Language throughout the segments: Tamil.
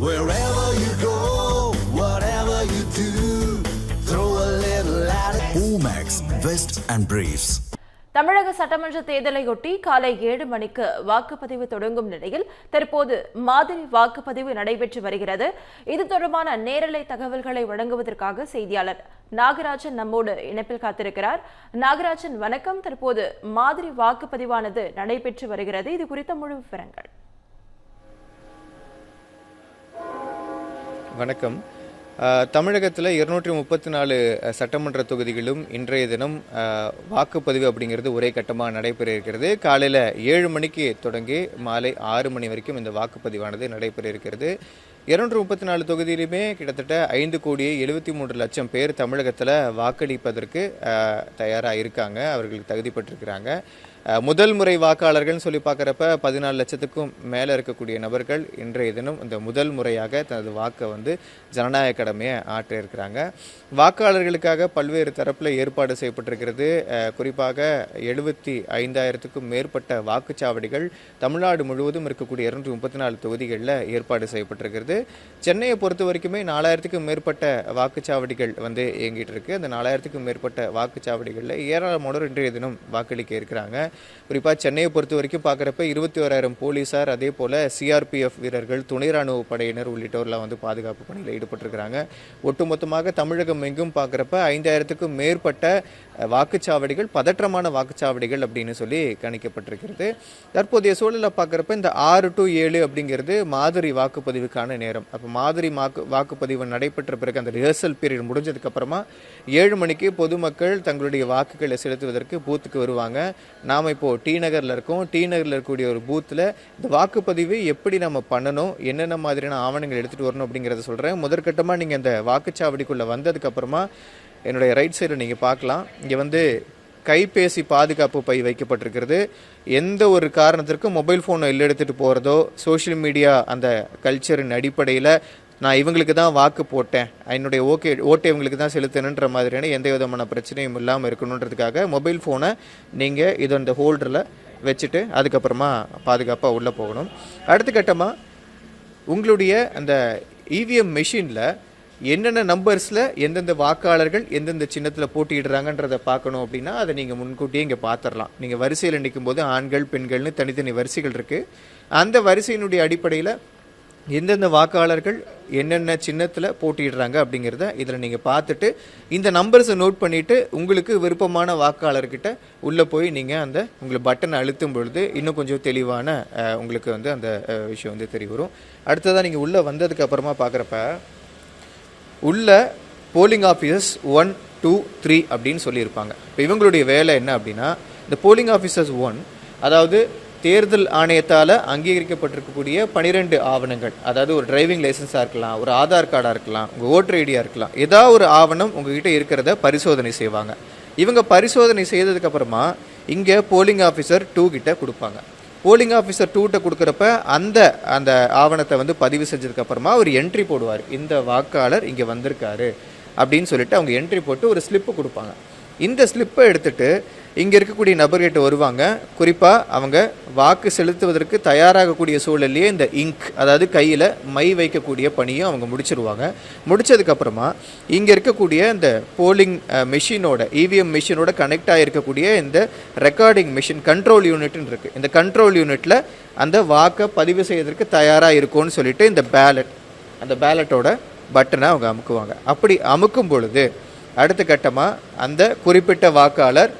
Wherever you go, whatever you do, throw a little at it. Omax, Vest and Briefs. தமிழக சட்டமன்ற தேர்தலையொட்டி காலை 7 மணிக்கு வாக்குப்பதிவு தொடங்கும் நிலையில் தற்போது மாதிரி வாக்குப்பதிவு நடைபெற்று வருகிறது. இது தொடர்பான நேரலை தகவல்களை வழங்குவதற்காக செய்தியாளர் நாகராஜன் நம்மோடு இணைப்பில் காத்திருக்கிறார். நாகராஜன் வணக்கம். தற்போது மாதிரி வாக்குப்பதிவானது நடைபெற்று வருகிறது. இது குறித்த முழு விவரங்கள். வணக்கம். தமிழகத்தில் 234 சட்டமன்ற தொகுதிகளும் இன்றைய தினம் வாக்குப்பதிவு அப்படிங்கிறது ஒரே கட்டமாக நடைபெற இருக்கிறது. காலையில் 7 மணிக்கு தொடங்கி மாலை 6 மணி வரைக்கும் இந்த வாக்குப்பதிவானது நடைபெற இருக்கிறது. 234 தொகுதியிலுமே கிட்டத்தட்ட 5,73,00,000 பேர் தமிழகத்தில் வாக்களிப்பதற்கு தயாராக இருக்காங்க. அவர்களுக்கு தகுதி பெற்றிருக்கிறாங்க. முதல் முறை வாக்காளர்கள்னு சொல்லி பார்க்குறப்ப 14 லட்சத்துக்கும் மேலே இருக்கக்கூடிய நபர்கள் இன்றைய தினம் இந்த முதல் முறையாக தனது வாக்கை ஜனநாயக கடமையை ஆற்ற இருக்கிறாங்க. வாக்காளர்களுக்காக பல்வேறு தரப்பில் ஏற்பாடு செய்யப்பட்டிருக்கிறது. குறிப்பாக 75,000க்கும் மேற்பட்ட வாக்குச்சாவடிகள் தமிழ்நாடு முழுவதும் இருக்கக்கூடிய 234 தொகுதிகளில் ஏற்பாடு செய்யப்பட்டிருக்கிறது. சென்னையை பொறுத்த வரைக்குமே 4,000க்கும் மேற்பட்ட வாக்குச்சாவடிகள் இயங்கிட்டு இருக்கு. அந்த 4,000க்கும் மேற்பட்ட வாக்குச்சாவடிகளில் ஏராளமானோர் இன்றைய தினம் வாக்களிக்க இருக்கிறாங்க. குறிப்பாக சென்னையை பொறுத்த வரைக்கும் பார்க்குறப்ப 21,000 போலீசார், அதே போல் சிஆர்பிஎஃப் வீரர்கள், துணை ராணுவ படையினர் உள்ளிட்டோர்லாம் பாதுகாப்பு பணியில் ஈடுபட்டிருக்கிறாங்க. ஒட்டுமொத்தமாக தமிழகம் எங்கும் பார்க்குறப்ப 5,000க்கும் மேற்பட்ட வாக்குச்சாவடிகள் பதற்றமான வாக்குச்சாவடிகள் அப்படின்னு சொல்லி கணிக்கப்பட்டிருக்கிறது. தற்போதைய சூழலை பார்க்குறப்ப இந்த 6 to 7 அப்படிங்கிறது மாதிரி வாக்குப்பதிவுக்கான நேரம். அப்போ மாதிரி வாக்குப்பதிவு நடைபெற்ற பிறகு அந்த ரிஹர்சல் பீரியட் முடிஞ்சதுக்கு அப்புறமா 7 மணிக்கு பொதுமக்கள் தங்களுடைய வாக்குகளை செலுத்துவதற்கு பூத்துக்கு வருவாங்க. நாம் இப்போ டி நகரில் இருக்கோம். டி நகரில் இருக்கக்கூடிய ஒரு பூத்தில் இந்த வாக்குப்பதிவு எப்படி நம்ம பண்ணணும், என்னென்ன மாதிரியான ஆவணங்கள் எடுத்துகிட்டு வரணும் அப்படிங்கிறத சொல்கிறேன். முதற்கட்டமாக நீங்கள் இந்த வாக்குச்சாவடிக்குள்ளே வந்ததுக்கப்புறமா என்னுடைய ரைட் சைடில் நீங்கள் பார்க்கலாம். இங்கே கைபேசி பாதுகாப்பு பை வைக்கப்பட்டிருக்கிறது. எந்த ஒரு காரணத்திற்கும் மொபைல் ஃபோனை இல்லை எடுத்துகிட்டு போகிறதோ, சோஷியல் மீடியா அந்த கல்ச்சரின் அடிப்படையில் நான் இவங்களுக்கு தான் வாக்கு போட்டேன், என்னுடைய ஓட்டை இவங்களுக்கு தான் செலுத்தணுன்ற மாதிரியான எந்த விதமான பிரச்சனையும் இல்லாமல் இருக்கணுன்றதுக்காக மொபைல் ஃபோனை நீங்கள் இது அந்த ஹோல்டரில் வச்சுட்டு அதுக்கப்புறமா பாதுகாப்பாக உள்ளே போகணும். அடுத்த கட்டமாக உங்களுடைய அந்த இவிஎம் மெஷினில் என்னென்ன நம்பர்ஸில் எந்தெந்த வாக்காளர்கள் எந்தெந்த சின்னத்தில் போட்டியிடுறாங்கன்றதை பார்க்கணும். அப்படின்னா அதை நீங்கள் முன்கூட்டியே இங்கே பார்த்துடலாம். நீங்கள் வரிசையில் நிற்கும் போது ஆண்கள் பெண்கள்னு தனித்தனி வரிசைகள் இருக்குது. அந்த வரிசையினுடைய அடிப்படையில் எந்தெந்த வாக்காளர்கள் என்னென்ன சின்னத்தில் போட்டிடுறாங்க அப்படிங்கிறத இதில் நீங்கள் பார்த்துட்டு இந்த நம்பர்ஸை நோட் பண்ணிவிட்டு உங்களுக்கு விருப்பமான வாக்காளர்கிட்ட உள்ளே போய் நீங்கள் அந்த உங்களுக்கு பட்டனை அழுத்தும் பொழுது இன்னும் கொஞ்சம் தெளிவான உங்களுக்கு அந்த விஷயம் தெரிய வரும். அடுத்ததாக நீங்கள் உள்ளே வந்ததுக்கு அப்புறமா பார்க்குறப்ப உள்ள போலிங் ஆஃபீஸர்ஸ் 1, 2, 3 அப்படின்னு சொல்லியிருப்பாங்க. இப்போ இவங்களுடைய வேலை என்ன அப்படின்னா, இந்த போலிங் ஆஃபீஸர்ஸ் 1 அதாவது தேர்தல் ஆணையத்தால் அங்கீகரிக்கப்பட்டிருக்கக்கூடிய 12 ஆவணங்கள், அதாவது ஒரு டிரைவிங் லைசன்ஸாக இருக்கலாம், ஒரு ஆதார் கார்டாக இருக்கலாம், உங்கள் ஓட்டர் ஐடியாக இருக்கலாம், ஏதாவது ஒரு ஆவணம் உங்ககிட்ட இருக்கிறத பரிசோதனை செய்வாங்க. இவங்க பரிசோதனை செய்ததுக்கப்புறமா இங்கே போலிங் ஆஃபீஸர் 2 கிட்ட கொடுப்பாங்க. போலிங் ஆஃபீஸர் 2 கொடுக்குறப்ப அந்த ஆவணத்தை பதிவு செஞ்சதுக்கப்புறமா ஒரு என்ட்ரி போடுவார். இந்த வாக்காளர் இங்கே வந்திருக்காரு அப்படின்னு சொல்லிட்டு அவங்க என்ட்ரி போட்டு ஒரு ஸ்லிப்பு கொடுப்பாங்க. இந்த ஸ்லிப்பை எடுத்துகிட்டு இங்கே இருக்கக்கூடிய நபர்கிட்ட வருவாங்க. குறிப்பாக அவங்க வாக்கு செலுத்துவதற்கு தயாராகக்கூடிய சூழல்லையே இந்த இங்க், அதாவது கையில் மை வைக்கக்கூடிய பணியும் அவங்க முடிச்சிருவாங்க. முடித்ததுக்கப்புறமா இங்கே இருக்கக்கூடிய இந்த போலிங் மெஷினோட இவிஎம் மெஷினோட கனெக்ட் ஆகிருக்கக்கூடிய இந்த ரெக்கார்டிங் மெஷின் கண்ட்ரோல் யூனிட்னு இருக்குது. இந்த கண்ட்ரோல் யூனிட்டில் அந்த வாக்கை பதிவு செய்வதற்கு தயாராக இருக்கும்னு சொல்லிட்டு இந்த அந்த பேலட்டோட பட்டனை அவங்க அமுக்குவாங்க. அப்படி அமுக்கும் பொழுது அடுத்த கட்டமாக அந்த குறிப்பிட்ட வாக்காளர்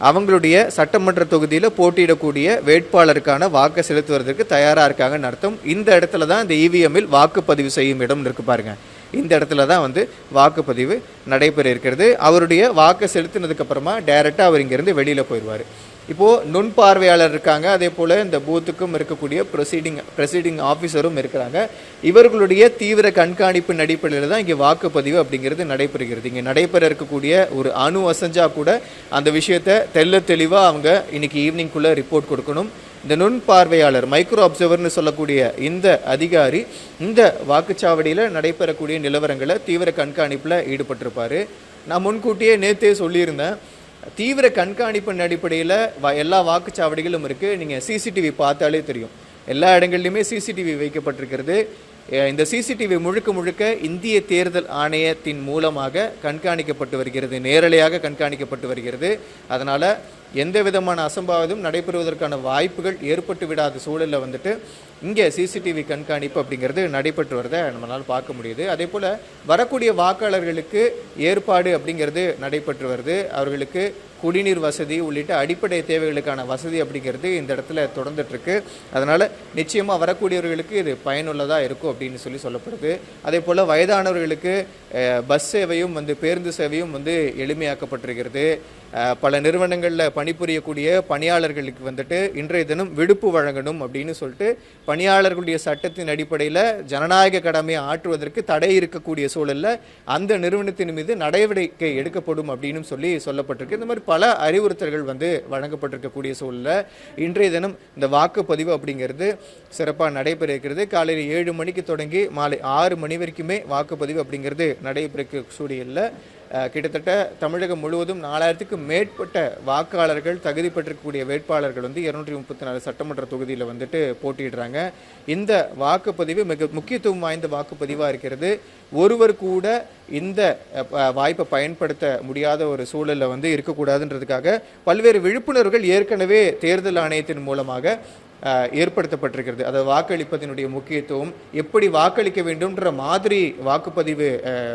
அவங்களுடைய சட்டமன்ற தொகுதியில் போட்டியிடக்கூடிய வேட்பாளருக்கான வாக்கை செலுத்துவதற்கு தயாராக இருக்காங்கன்னு அர்த்தம். இந்த இடத்துல தான் இந்த இவிஎம்மில் வாக்குப்பதிவு செய்யும் இடம் இருக்கு பாருங்க. இந்த இடத்துல தான் வாக்குப்பதிவு நடைபெற இருக்கிறது. அவருடைய வாக்கை செலுத்தினதுக்கப்புறமா டைரெக்டாக அவர் இங்கேருந்து வெளியில் போயிடுவார். இப்போது நுண்பார்வையாளர் இருக்காங்க, அதே போல் இந்த பூத்துக்கும் இருக்கக்கூடிய ப்ரெசைடிங் ஆஃபீஸரும் இருக்கிறாங்க. இவர்களுடைய தீவிர கண்காணிப்பின் அடிப்படையில் தான் இங்கே வாக்குப்பதிவு அப்படிங்கிறது நடைபெறுகிறது. இங்கே நடைபெற இருக்கக்கூடிய ஒரு அணு அசைஞ்சா கூட அந்த விஷயத்தை தெளிவாக அவங்க இன்னைக்கு ஈவினிங்குள்ளே ரிப்போர்ட் கொடுக்கணும். இந்த நுண்பார்வையாளர் மைக்ரோ அப்சர்வர்னு சொல்லக்கூடிய இந்த அதிகாரி இந்த வாக்குச்சாவடியில் நடைபெறக்கூடிய நிலவரங்களை தீவிர கண்காணிப்பில் ஈடுபட்டிருப்பார். நான் முன்கூட்டியே நேற்றே சொல்லியிருந்தேன், தீவிர கண்காணிப்பின் அடிப்படையில் எல்லா வாக்குச்சாவடிகளும் இருக்குது. நீங்கள் சிசிடிவி பார்த்தாலே தெரியும், எல்லா இடங்கள்லையுமே சிசிடிவி வைக்கப்பட்டிருக்கிறது. இந்த சிசிடிவி முழுக்க முழுக்க இந்திய தேர்தல் ஆணையத்தின் மூலமாக கண்காணிக்கப்பட்டு வருகிறது, நேரலையாக கண்காணிக்கப்பட்டு வருகிறது. அதனால் எந்த விதமான அசம்பாவிதம் நடைபெறுவதற்கான வாய்ப்புகள் ஏற்பட்டு விடாத சூழலில் வந்துட்டு இங்கே சிசிடிவி கண்காணிப்பு அப்படிங்கிறது நடைபெற்று வரதை நம்மளால் பார்க்க முடியுது. அதே போல் வரக்கூடிய வாக்காளர்களுக்கு ஏற்பாடு அப்படிங்கிறது நடைபெற்று வருது. அவர்களுக்கு குடிநீர் வசதி உள்ளிட்ட அடிப்படை தேவைகளுக்கான வசதி அப்படிங்கிறது இந்த இடத்துல தொடர்ந்துட்டுருக்கு. அதனால் நிச்சயமாக வரக்கூடியவர்களுக்கு இது பயனுள்ளதாக இருக்கும் அப்படின்னு சொல்லப்படுது. அதே போல் வயதானவர்களுக்கு பஸ் சேவையும் பேருந்து சேவையும் எளிமையாக்கப்பட்டிருக்கிறது. பல நிறுவனங்களில் பணிபுரியக்கூடிய பணியாளர்களுக்கு இன்றைய தினம் விடுப்பு வழங்கணும் அப்படின்னு சொல்லிட்டு பணியாளர்களுடைய சட்டத்தின் அடிப்படையில் ஜனநாயக கடமையை ஆற்றுவதற்கு தடை இருக்கக்கூடிய சூழலில் அந்த நிறுவனத்தின் மீது நடவடிக்கை எடுக்கப்படும் அப்படின்னு சொல்லப்பட்டிருக்கு. இந்த மாதிரி பல அறிவுறுத்தல்கள் வழங்கப்பட்டிருக்கக்கூடிய சூழலில் இன்றைய தினம் இந்த வாக்குப்பதிவு அப்படிங்கிறது சிறப்பாக நடைபெற இருக்கிறது. காலையில் 7 மணிக்கு தொடங்கி மாலை 6 மணி வரைக்குமே வாக்குப்பதிவு அப்படிங்கிறது நடைபெற சூழலில் கிட்டத்தட்ட தமிழகம் முழுவதும் 4000க்கும் மேற்பட்ட வாக்காளர்கள் தகுதி பெற்றிருக்கக்கூடிய வேட்பாளர்கள் 234 சட்டமன்ற தொகுதியில் போட்டியிடுறாங்க. இந்த வாக்குப்பதிவு மிக முக்கியத்துவம் வாய்ந்த வாக்குப்பதிவாக இருக்கிறது. ஒருவர் கூட இந்த வாய்ப்பை பயன்படுத்த முடியாத ஒரு சூழலில் இருக்கக்கூடாதுன்றதுக்காக பல்வேறு விழிப்புணர்வுகள் ஏற்கனவே தேர்தல் ஆணையத்தின் மூலமாக ஏற்படுத்தப்பட்டிருக்கிறது. அதாவது வாக்களிப்பதனுடைய முக்கியத்துவம், எப்படி வாக்களிக்க வேண்டும்ன்ற மாதிரி வாக்குப்பதிவு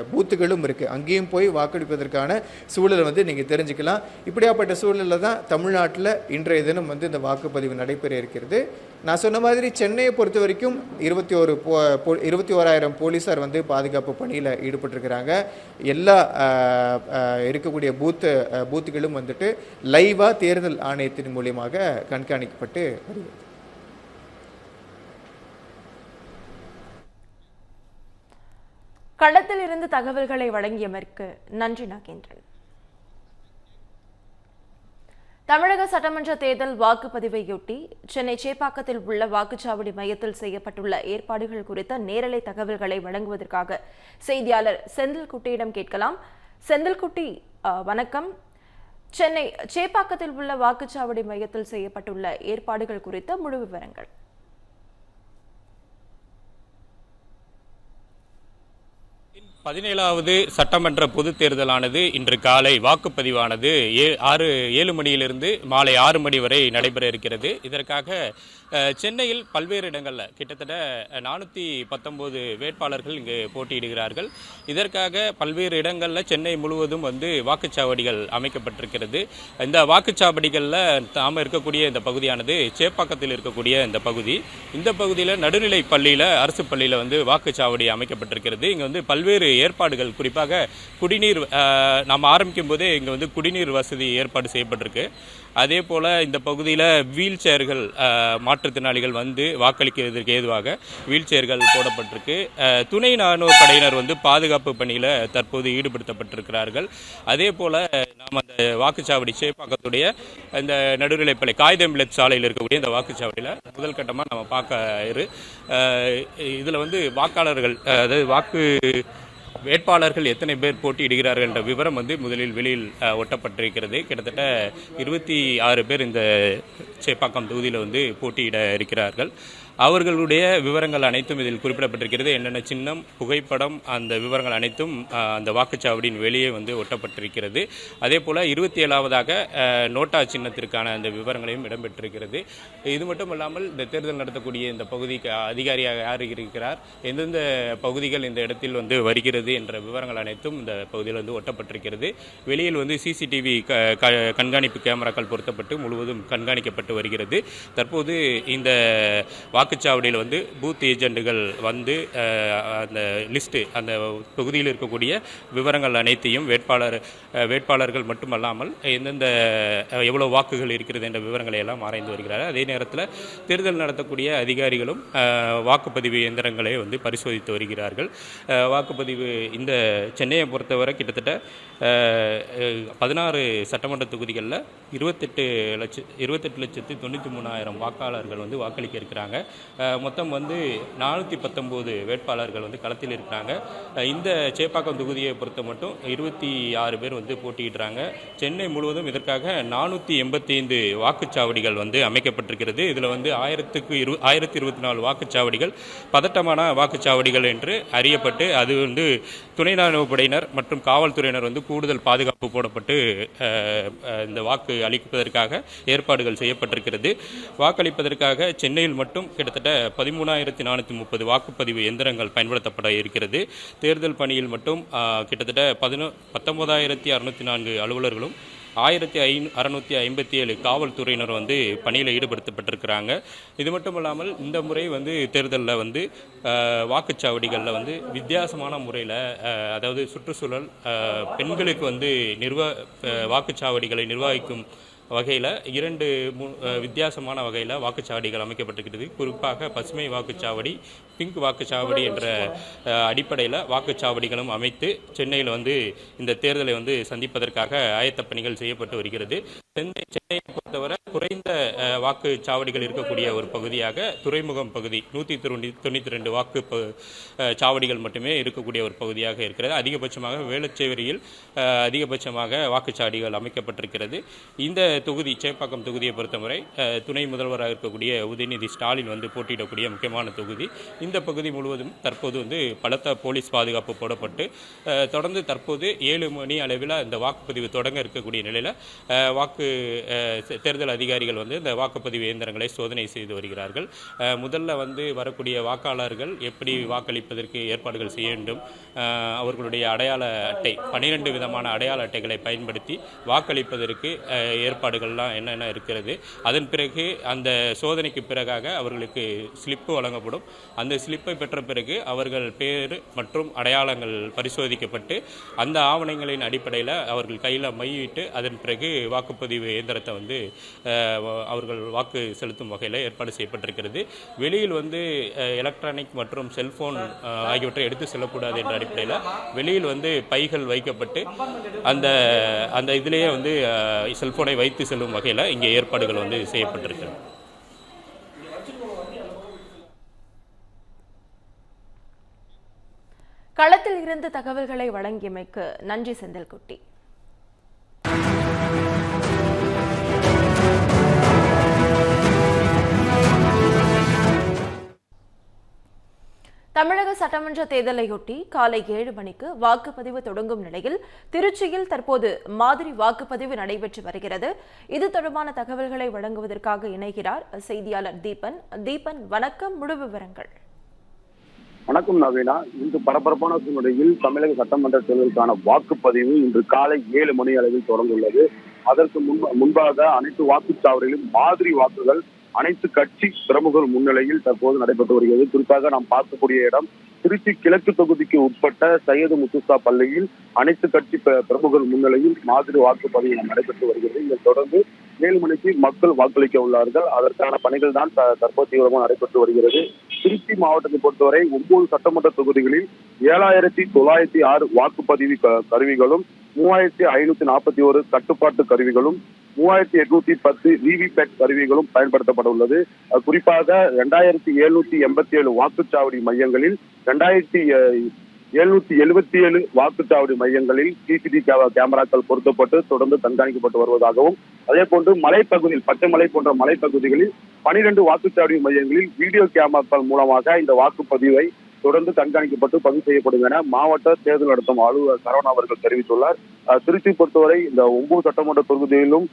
பூத்துகளும் இருக்குது. அங்கேயும் போய் வாக்களிப்பதற்கான சூழலை நீங்கள் தெரிஞ்சுக்கலாம். இப்படியாப்பட்ட சூழலில் தான் தமிழ்நாட்டில் இன்றைய தினம் இந்த வாக்குப்பதிவு நடைபெற இருக்கிறது. நான் சொன்ன மாதிரி சென்னையை பொறுத்த வரைக்கும் 21,000 போலீஸார் பாதுகாப்பு பணியில் ஈடுபட்டிருக்கிறாங்க. எல்லா இருக்கக்கூடிய பூத்துகளும் லைவாக தேர்தல் ஆணையத்தின் மூலியமாக கண்காணிக்கப்பட்டு வருகிறது. களத்தில் இருந்து தகவல்களை வழங்கியமைக்கு நன்றி நாகேந்திரன். தமிழக சட்டமன்ற தேர்தல் வாக்குப்பதிவையொட்டி சென்னை சேப்பாக்கத்தில் உள்ள வாக்குச்சாவடி மையத்தில் செய்யப்பட்டுள்ள ஏற்பாடுகள் குறித்த நேரலை தகவல்களை வழங்குவதற்காக செய்தியாளர் செந்தில்குட்டியிடம் கேட்கலாம். செந்தில்குட்டி, வணக்கம். சென்னை சேப்பாக்கத்தில் உள்ள வாக்குச்சாவடி மையத்தில் செய்யப்பட்டுள்ள ஏற்பாடுகள் குறித்த முழு விவரங்கள். 17வது சட்டமன்ற பொதுத் தேர்தலானது இன்று காலை வாக்குப்பதிவானது 7 மணியிலிருந்து மாலை 6 மணி வரை நடைபெற இருக்கிறது. இதற்காக சென்னையில் பல்வேறு இடங்களில் கிட்டத்தட்ட 419 வேட்பாளர்கள் இங்கு போட்டியிடுகிறார்கள். இதற்காக பல்வேறு இடங்களில் சென்னை முழுவதும் வாக்குச்சாவடிகள் அமைக்கப்பட்டிருக்கிறது. இந்த வாக்குச்சாவடிகளில் தாம இருக்கக்கூடிய இந்த பகுதியானது சேப்பாக்கத்தில் இருக்கக்கூடிய இந்த பகுதி. இந்த பகுதியில் நடுநிலை பள்ளியில், அரசு பள்ளியில் வாக்குச்சாவடி அமைக்கப்பட்டிருக்கிறது. இங்கே பல்வேறு ஏற்பாடுகள், குறிப்பாக குடிநீர், நாம் ஆரம்பிக்கும் போதே இங்கே குடிநீர் வசதி ஏற்பாடு செய்யப்பட்டிருக்கு. அதே போல் இந்த பகுதியில் வீல் சேர்கள், மாற்றுத்திறனாளிகள் வாக்களிக்கிறதுக்கு ஏதுவாக வீல் சேர்கள் போடப்பட்டிருக்கு. துணை ராணுவ படையினர் பாதுகாப்பு பணியில் தற்போது ஈடுபடுத்தப்பட்டிருக்கிறார்கள். அதே போல் நாம் அந்த வாக்குச்சாவடி சேப்பாக்கத்துடைய இந்த நடுநிலைப்பள்ளி காகிதமில்லத் சாலையில் இருக்கக்கூடிய இந்த வாக்குச்சாவடியில் முதல் கட்டமாக நம்ம பார்க்க இதில் வாக்காளர்கள், அதாவது வேட்பாளர்கள் எத்தனை பேர் போட்டியிடுகிறார்கள் என்ற விவரம் முதலில் வெளியில் ஒட்டப்பட்டிருக்கிறது. கிட்டத்தட்ட 26 பேர் இந்த சேப்பாக்கம் தொகுதியில் போட்டியிட இருக்கிறார்கள். அவர்களுடைய விவரங்கள் அனைத்தும் இதில் குறிப்பிடப்பட்டிருக்கிறது. என்னென்ன சின்னம், புகைப்படம், அந்த விவரங்கள் அனைத்தும் அந்த வாக்குச்சாவடியின் வெளியே ஒட்டப்பட்டிருக்கிறது. அதே போல் 27வதாக நோட்டா சின்னத்திற்கான அந்த விவரங்களையும் இடம்பெற்றிருக்கிறது. இது மட்டும் இல்லாமல் இந்த தேர்தல் நடத்தக்கூடிய இந்த பகுதிக்கு அதிகாரியாக யார் இருக்கிறார், எந்தெந்த பகுதிகள் இந்த இடத்தில் வருகிறது என்ற விவரங்கள் அனைத்தும் இந்த பகுதியில் ஒட்டப்பட்டிருக்கிறது. வெளியில் சிசிடிவி கண்காணிப்பு கேமராக்கள் பொருத்தப்பட்டு முழுவதும் கண்காணிக்கப்பட்டு வருகிறது. தற்போது இந்த வாக்குச்சாவடியில் பூத் ஏஜென்ட்டுகள் அந்த லிஸ்ட்டு, அந்த தொகுதியில் இருக்கக்கூடிய விவரங்கள் அனைத்தையும் வேட்பாளர்கள் மட்டுமல்லாமல் எந்தெந்த எவ்வளோ வாக்குகள் இருக்கிறது என்ற விவரங்களை எல்லாம் ஆராய்ந்து வருகிறார்கள். அதே நேரத்தில் தேர்தல் நடத்தக்கூடிய அதிகாரிகளும் வாக்குப்பதிவு இயந்திரங்களை பரிசோதித்து வருகிறார்கள். வாக்குப்பதிவு இந்த சென்னையை பொறுத்தவரை கிட்டத்தட்ட 16 சட்டமன்ற தொகுதிகளில் 28,93,000 வாக்காளர்கள் வாக்களிக்க இருக்கிறாங்க. மொத்தம் வந்து 419 வேட்பாளர்கள் வந்து களத்தில் இருக்கிறாங்க. இந்த சேப்பாக்கம் தொகுதியை பொறுத்த மட்டும் 26 பேர் வந்து போட்டியிடுறாங்க. சென்னை முழுவதும் இதற்காக 485 வாக்குச்சாவடிகள் வந்து அமைக்கப்பட்டிருக்கிறது. இதில் வந்து 1024 வாக்குச்சாவடிகள் பதட்டமான வாக்குச்சாவடிகள் என்று அறியப்பட்டு அது வந்து துணை ராணுவ படையினர் மற்றும் காவல்துறையினர் வந்து கூடுதல் பாதுகாப்பு போடப்பட்டு இந்த வாக்கு அளிப்பதற்காக ஏற்பாடுகள் செய்யப்பட்டிருக்கிறது. வாக்களிப்பதற்காக சென்னையில் மட்டும் கிட்டத்தட்ட 13,430 வாக்குப்பதிவு எந்திரங்கள் பயன்படுத்தப்பட இருக்கிறது. தேர்தல் பணியில் மட்டும் கிட்டத்தட்ட 19,604 அலுவலர்களும் 1,657 காவல்துறையினர் வந்து பணியில் ஈடுபடுத்தப்பட்டிருக்கிறாங்க. இது மட்டும் இல்லாமல் இந்த முறை வந்து தேர்தலில் வந்து வாக்குச்சாவடிகளில் வந்து வித்தியாசமான முறையில் அதாவது சுற்றுச்சூழல் பெண்களுக்கு வந்து வாக்குச்சாவடிகளை நிர்வகிக்கும் வகையில் 2 வித்தியாசமான வகையில் வாக்குச்சாவடிகள் அமைக்கப்பட்டிருக்கிறது. குறிப்பாக பசுமை வாக்குச்சாவடி, பிங்க் வாக்குச்சாவடி என்ற அடிப்படையில் வாக்குச்சாவடிகளும் அமைத்து சென்னையில் வந்து இந்த தேர்தலை வந்து சந்திப்பதற்காக ஆயத்த பணிகள் செய்யப்பட்டு வருகிறது. சென்னையை பொறுத்தவரை குறைந்த வாக்குச்சாவடிகள் இருக்கக்கூடிய ஒரு பகுதியாக துறைமுகம் பகுதி 192 வாக்கு சாவடிகள் மட்டுமே இருக்கக்கூடிய ஒரு பகுதியாக இருக்கிறது. அதிகபட்சமாக வேளச்சேரியில் அதிகபட்சமாக வாக்குச்சாவடிகள் அமைக்கப்பட்டிருக்கிறது. இந்த தொகுதி சேப்பாக்கம் தொகுதியை பொறுத்தவரை துணை முதல்வராக இருக்கக்கூடிய உதயநிதி ஸ்டாலின் வந்து போட்டியிடக்கூடிய முக்கியமான தொகுதி. இந்த பகுதி முழுவதும் தற்போது வந்து பலத்த போலீஸ் பாதுகாப்பு போடப்பட்டு தொடர்ந்து தற்போது 7 மணி அளவில் இந்த வாக்குப்பதிவு தொடங்க இருக்கக்கூடிய நிலையில் தேர்தல் அதிகாரிகள் வந்து இந்த வாக்குப்பதிவு இயந்திரங்களை சோதனை செய்து வருகிறார்கள். முதல்ல வந்து வரக்கூடிய வாக்காளர்கள் எப்படி வாக்களிப்பதற்கு ஏற்பாடுகள் செய்ய வேண்டும், அவர்களுடைய அடையாள அட்டை 12 விதமான அடையாள அட்டைகளை பயன்படுத்தி வாக்களிப்பதற்கு ஏற்பாடுகள்லாம் என்னென்ன இருக்கிறது. அதன் பிறகு அந்த சோதனைக்கு பிறகாக அவர்களுக்கு ஸ்லிப்பு வழங்கப்படும். அந்த ஸ்லிப்பை பெற்ற பிறகு அவர்கள் பேர் மற்றும் அடையாளங்கள் பரிசோதிக்கப்பட்டு அந்த ஆவணங்களின் அடிப்படையில் அவர்கள் கையில் மையிட்டு அதன் பிறகு வாக்குப்பதிவு இயந்திரத்தை வந்து அவர்கள் வாக்கு செலுத்தும் வகையில் ஏற்பாடு செய்யப்பட்டிருக்கிறது. வெளியில் வந்து எலக்ட்ரானிக் மற்றும் செல்போன் ஆகியவற்றை எடுத்து செல்லக்கூடாது என்ற அடிப்படையில் வெளியில் வந்து பைகள் வைக்கப்பட்டு அந்த இதிலேயே வந்து செல்போனை வைத்து செல்லும் வகையில் இங்கே ஏற்பாடுகள் வந்து செய்யப்பட்டிருக்கிறது. களத்தில் இருந்து தகவல்களை வழங்கியமைக்கு நன்றி செந்தில்குட்டி. தமிழக சட்டமன்ற தேர்தலையொட்டி காலை 7 மணிக்கு வாக்குப்பதிவு தொடங்கும் நிலையில் திருச்சியில் தற்போது மாதிரி வாக்குப்பதிவு நடைபெற்று வருகிறது. இது தொடர்பான தகவல்களை வழங்குவதற்காக இணைகிறார் செய்தியாளர் தீபன். தீபன், வணக்கம், முழு விவரங்கள். வணக்கம் நவீனா. இன்று பரபரப்பான சூழ்நிலையில் தமிழக சட்டமன்ற தேர்தலுக்கான வாக்குப்பதிவு இன்று காலை 7 மணி அளவில் தொடங்கியுள்ளது. அதற்கு முன்பாக அனைத்து வாக்குச்சாவடிகளிலும் மாதிரி வாக்குகள் அனைத்து கட்சி பிரமுகர் முன்னிலையில் தற்போது நடைபெற்று வருகிறது. குறிப்பாக நாம் பார்க்கக்கூடிய இடம் திருச்சி கிழக்கு தொகுதிக்கு உட்பட்ட சையது முத்துசா பள்ளியில் அனைத்து கட்சி பிரமுகர் முன்னிலையில் மாதிரி வாக்குப்பதிவு நடைபெற்று வருகிறது. இதைத் தொடர்ந்து 7 மணிக்கு மக்கள் வாக்களிக்க உள்ளார்கள். அதற்கான பணிகள் தான் தற்போது தீவிரமாக நடைபெற்று வருகிறது. திருச்சி மாவட்டத்தை பொறுத்தவரை 9 சட்டமன்ற தொகுதிகளில் 7,906 வாக்குப்பதிவு கருவிகளும் 3,541 கட்டுப்பாட்டு கருவிகளும் 3,810 விவிபேட் கருவிகளும் பயன்படுத்தப்பட உள்ளது. குறிப்பாக 2,787 வாக்குச்சாவடி மையங்களில் 2,777 வாக்குச்சாவடி மையங்களில் சிசிடிவி கேமராக்கள் பொருத்தப்பட்டு தொடர்ந்து கண்காணிக்கப்பட்டு வருவதாகவும், அதே போன்று மலைப்பகுதியில் பச்சைமலை போன்ற மலைப்பகுதிகளில் 12 வாக்குச்சாவடி மையங்களில் வீடியோ கேமராக்கள் மூலமாக இந்த வாக்குப்பதிவை தொடர்ந்து கண்காணிக்கப்பட்டு பதிவு செய்யப்படும் என மாவட்ட தேர்தல் நடத்தும் அலுவலர் சரவணா அவர்கள் தெரிவித்துள்ளார். திருச்சி பொறுத்தவரை இந்த 9 சட்டமன்ற தொகுதியிலும்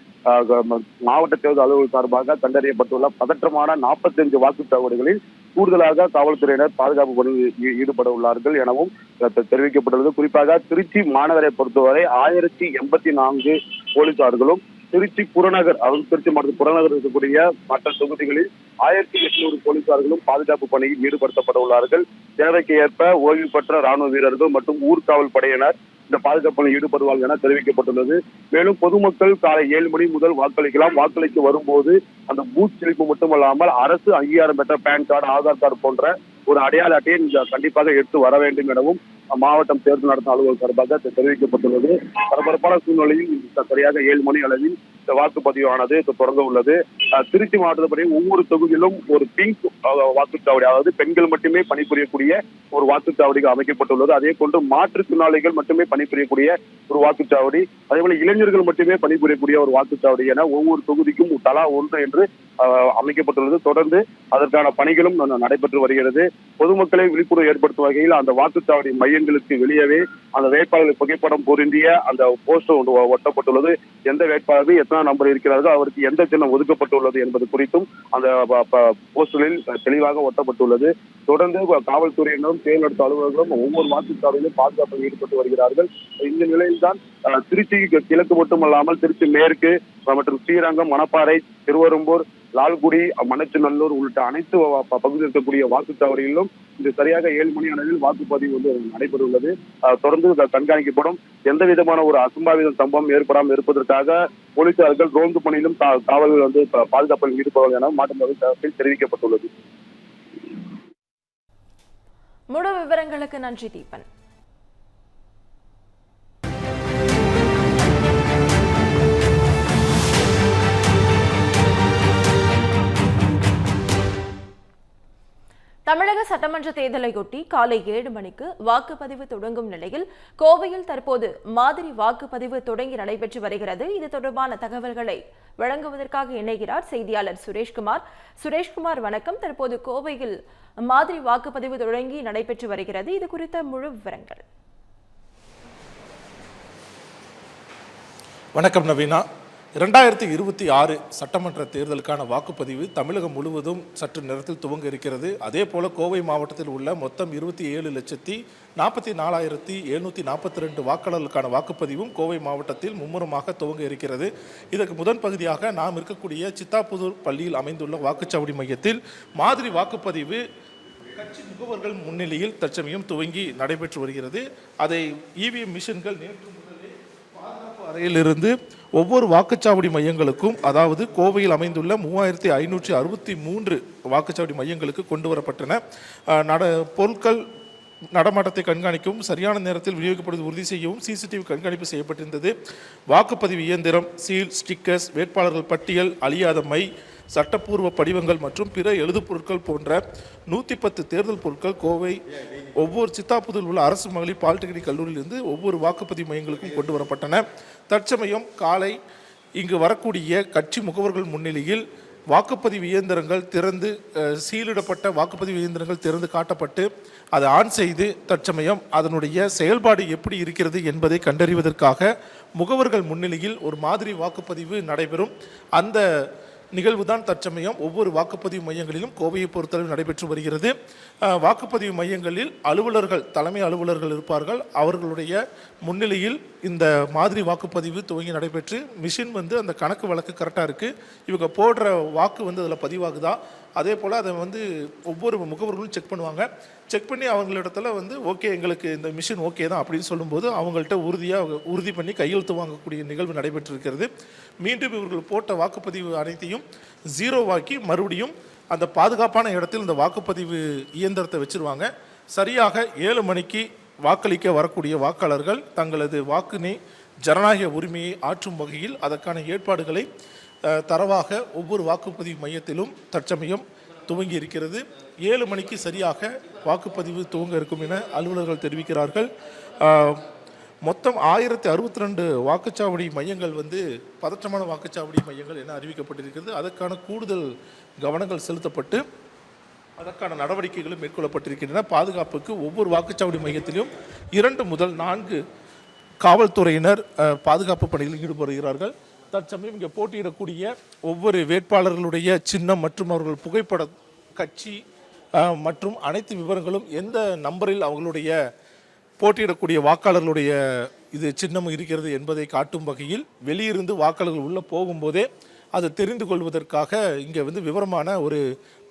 மாவட்ட தேர்தல் அலுவலர் சார்பாக கண்டறியப்பட்டுள்ள பதற்றமான 45 வாக்குச்சாவடிகளில் கூடுதலாக காவல்துறையினர் பாதுகாப்பு பணியில் ஈடுபட உள்ளார்கள் எனவும் தெரிவிக்கப்பட்டுள்ளது. குறிப்பாக திருச்சி மாநகரை பொறுத்தவரை 1,084 போலீசார்களும், திருச்சி புறநகர் திருச்சி மாவட்ட புறநகர் இருக்கக்கூடிய மற்ற தொகுதிகளில் 1,800 போலீசார்களும் பாதுகாப்பு பணியில் ஈடுபடுத்தப்பட உள்ளார்கள். தேவைக்கு ஏற்ப ஓய்வு பெற்ற ராணுவ வீரர்கள் மற்றும் ஊர்காவல் படையினர் இந்த பாதுகாப்பு பணியில் ஈடுபடுவார்கள் என தெரிவிக்கப்பட்டுள்ளது. மேலும் பொதுமக்கள் காலை 7 மணி முதல் வாக்களிக்கலாம். வாக்களிக்க வரும்போது அந்த பூத் ஸ்லிப்பு மட்டுமல்லாமல் அரசு அங்கீகாரம் பெற்ற பேன் கார்டு, ஆதார் கார்டு போன்ற ஒரு அடையாள அட்டையை கண்டிப்பாக எடுத்து வர வேண்டும் எனவும் மாவட்டம் தேர்தல் நடத்தும் அலுவலர் சார்பாக தெரிவிக்கப்பட்டுள்ளது. பரபரப்பான சூழ்நிலையில் சரியாக 7 மணி அளவில் இந்த வாக்குப்பதிவானது தொடங்க உள்ளது. திருச்சி மாவட்டப்படி ஒவ்வொரு தொகுதியிலும் ஒரு பிங்க் வாக்குச்சாவடி, அதாவது பெண்கள் மட்டுமே பணிபுரியக்கூடிய ஒரு வாக்குச்சாவடிகள் அமைக்கப்பட்டுள்ளது. அதே போன்று மாற்றுத்திறனாளிகள் மட்டுமே பணிபுரியக்கூடிய ஒரு வாக்குச்சாவடி, அதே போல இளைஞர்கள் மட்டுமே பணிபுரியக்கூடிய ஒரு வாக்குச்சாவடி என ஒவ்வொரு தொகுதிக்கும் தலா ஒன்று என்று அமைக்கப்பட்டுள்ளது. தொடர்ந்து அதற்கான பணிகளும் நடைபெற்று வருகிறது. பொதுமக்களை விழிப்புணர்வு ஏற்படுத்தும் வகையில் அந்த வாக்குச்சாவடி மையங்களுக்கு வெளியவே அந்த வேட்பாளர்கள் புகைப்படம் பொருந்திய அந்த போஸ்டர் ஒட்டப்பட்டுள்ளது. எந்த வேட்பாளர்கள் எத்தனை நம்பர் இருக்கிறார்கள், அவருக்கு எந்த சின்னம் ஒதுக்கப்பட்டுள்ளது என்பது குறித்தும் அந்த போஸ்டரில் தெளிவாக ஒட்டப்பட்டுள்ளது. தொடர்ந்து காவல்துறையினரும் தேர்தல் நடத்தும் அலுவலர்களும் ஒவ்வொரு வாக்குச்சாவடியிலும் பாதுகாப்பில் ஈடுபட்டு வருகிறார்கள். இந்த நிலையில்தான் திருச்சி கிழக்கு மட்டுமல்லாமல் திருச்சி மேற்கு மற்றும் ஸ்ரீரங்கம், மணப்பாறை, திருவெரும்பூர், லால்குடி, மணச்சநல்லூர் உள்ளிட்ட அனைத்து பகுதியில் இருக்கக்கூடிய வாக்குச்சாவடிகளிலும் இந்த சரியாக 7 மணி அளவில் வாக்குப்பதிவு நடைபெறவுள்ளது. தொடர்ந்து கண்காணிக்கப்படும். எந்த விதமான ஒரு அசம்பாவித சம்பவம் ஏற்படாமல் இருப்பதற்காக போலீசார்கள் ரோந்து பணியிலும் காவல்கள் பாதுகாப்பில் ஈடுபடுவார்கள் என மாவட்ட தெரிவிக்கப்பட்டுள்ளது. முழு விவரங்களுக்கு நன்றி தீபன். தமிழக சட்டமன்ற தேர்தலையொட்டி காலை 7 மணிக்கு வாக்குப்பதிவு தொடங்கும் நிலையில் கோவையில் தற்போது மாதிரி வாக்குப்பதிவு தொடங்கி நடைபெற்று வருகிறது. இது தொடர்பான தகவல்களை வழங்குவதற்காக இணைகிறார் செய்தியாளர் சுரேஷ்குமார். சுரேஷ்குமார், வணக்கம். தற்போது கோவையில் மாதிரி வாக்குப்பதிவு தொடங்கி நடைபெற்று வருகிறது. இது குறித்த முழு விவரங்கள். வணக்கம் நவீனா. 2026 சட்டமன்ற தேர்தலுக்கான வாக்குப்பதிவு தமிழகம் முழுவதும் சற்று நேரத்தில் துவங்க இருக்கிறது. அதே போல கோவை மாவட்டத்தில் உள்ள மொத்தம் 27,44,742 வாக்காளர்களுக்கான வாக்குப்பதிவும் கோவை மாவட்டத்தில் மும்முரமாக துவங்க இருக்கிறது. இதற்கு முதன் பகுதியாக நாம் இருக்கக்கூடிய சித்தாபுதூர் பள்ளியில் அமைந்துள்ள வாக்குச்சாவடி மையத்தில் மாதிரி வாக்குப்பதிவு கட்சி முகவர்கள் முன்னிலையில் தற்சமயம் துவங்கி நடைபெற்று வருகிறது. அதை இவிஎம் மிஷின்கள் நேற்று பாதுகாப்பு அறையிலிருந்து ஒவ்வொரு வாக்குச்சாவடி மையங்களுக்கும், அதாவது கோவையில் அமைந்துள்ள 3563 வாக்குச்சாவடி மையங்களுக்கு கொண்டு வரப்பட்டன. பொருட்கள் நடமாட்டத்தை கண்காணிக்கவும் சரியான நேரத்தில் விநியோகிக்கப்படுவது உறுதி செய்யவும் சிசிடிவி கண்காணிப்பு செய்யப்பட்டிருந்தது. வாக்குப்பதிவு இயந்திரம், சீல், ஸ்டிக்கர்ஸ், வேட்பாளர்கள் பட்டியல், அழியாத மை, சட்டப்பூர்வ படிவங்கள் மற்றும் பிற எழுது பொருட்கள் போன்ற 110 தேர்தல் பொருட்கள் கோவை ஒவ்வொரு சித்தாபுதூரில் உள்ள அரசு மகளிர் பாலிடெக்னிக் கல்லூரியிலிருந்து ஒவ்வொரு வாக்குப்பதிவு மையங்களுக்கும் கொண்டு வரப்பட்டன. தற்சமயம் காலை இங்கு வரக்கூடிய கட்சி முகவர்கள் முன்னிலையில் வாக்குப்பதிவு இயந்திரங்கள் திறந்து சீலிடப்பட்ட வாக்குப்பதிவு இயந்திரங்கள் திறந்து காட்டப்பட்டு அதை ஆன் செய்து தற்சமயம் அதனுடைய செயல்பாடு எப்படி இருக்கிறது என்பதை கண்டறிவதற்காக முகவர்கள் முன்னிலையில் ஒரு மாதிரி வாக்குப்பதிவு நடைபெறும். அந்த நிகழ்வு தான் தற்சமயம் ஒவ்வொரு வாக்குப்பதிவு மையங்களிலும் கோவையை பொறுத்தளவு நடைபெற்று வருகிறது. வாக்குப்பதிவு மையங்களில் அலுவலர்கள், தலைமை அலுவலர்கள் இருப்பார்கள். அவர்களுடைய முன்னிலையில் இந்த மாதிரி வாக்குப்பதிவு துவங்கி நடைபெற்று மிஷின் அந்த கணக்கு வழக்கு கரெக்டாக இருக்குது, இவங்க போடுற வாக்கு அதில் பதிவாகுதா, அதே போல் அதை ஒவ்வொரு முகவர்களும் செக் பண்ணுவாங்க. செக் பண்ணி அவங்களிடத்துல ஓகே எங்களுக்கு இந்த மிஷின் ஓகே தான் அப்படின்னு சொல்லும்போது அவங்கள்ட்ட உறுதி பண்ணி கையெழுத்து வாங்கக்கூடிய நிகழ்வு நடைபெற்றிருக்கிறது. மீண்டும் இவர்கள் போட்ட வாக்குப்பதிவு அனைத்தையும் ஜீரோவாக்கி மறுபடியும் அந்த பாதுகாப்பான இடத்தில் இந்த வாக்குப்பதிவு இயந்திரத்தை வச்சுருவாங்க. சரியாக 7 மணிக்கு வாக்களிக்க வரக்கூடிய வாக்காளர்கள் தங்களது வாக்கினை ஜனநாயக உரிமையை ஆற்றும் வகையில் அதற்கான ஏற்பாடுகளை தரவாக ஒவ்வொரு வாக்குப்பதிவு மையத்திலும் தற்சமயம் துவங்கி இருக்கிறது. 7 மணிக்கு சரியாக வாக்குப்பதிவு துவங்க இருக்கும் என அலுவலர்கள் தெரிவிக்கிறார்கள். மொத்தம் 1062 வாக்குச்சாவடி மையங்கள் பதற்றமான வாக்குச்சாவடி மையங்கள் என அறிவிக்கப்பட்டிருக்கிறது. அதற்கான கூடுதல் கவனங்கள் செலுத்தப்பட்டு அதற்கான நடவடிக்கைகளும் மேற்கொள்ளப்பட்டிருக்கின்றன. பாதுகாப்புக்கு ஒவ்வொரு வாக்குச்சாவடி மையத்திலும் 2 முதல் 4 காவல்துறையினர் பாதுகாப்பு பணிகளில் ஈடுபடுகிறார்கள். தற்சமயம் இங்கே போட்டியிடக்கூடிய ஒவ்வொரு வேட்பாளர்களுடைய சின்னம் மற்றும் அவர்கள் புகைப்பட, கட்சி மற்றும் அனைத்து விவரங்களும் எந்த நம்பரில் அவங்களுடைய போட்டியிடக்கூடிய வாக்காளர்களுடைய சின்னம் இருக்கிறது என்பதை காட்டும் வகையில் வெளியிருந்து வாக்காளர்கள் உள்ளே போகும்போதே அதை தெரிந்து கொள்வதற்காக இங்கே விவரமான ஒரு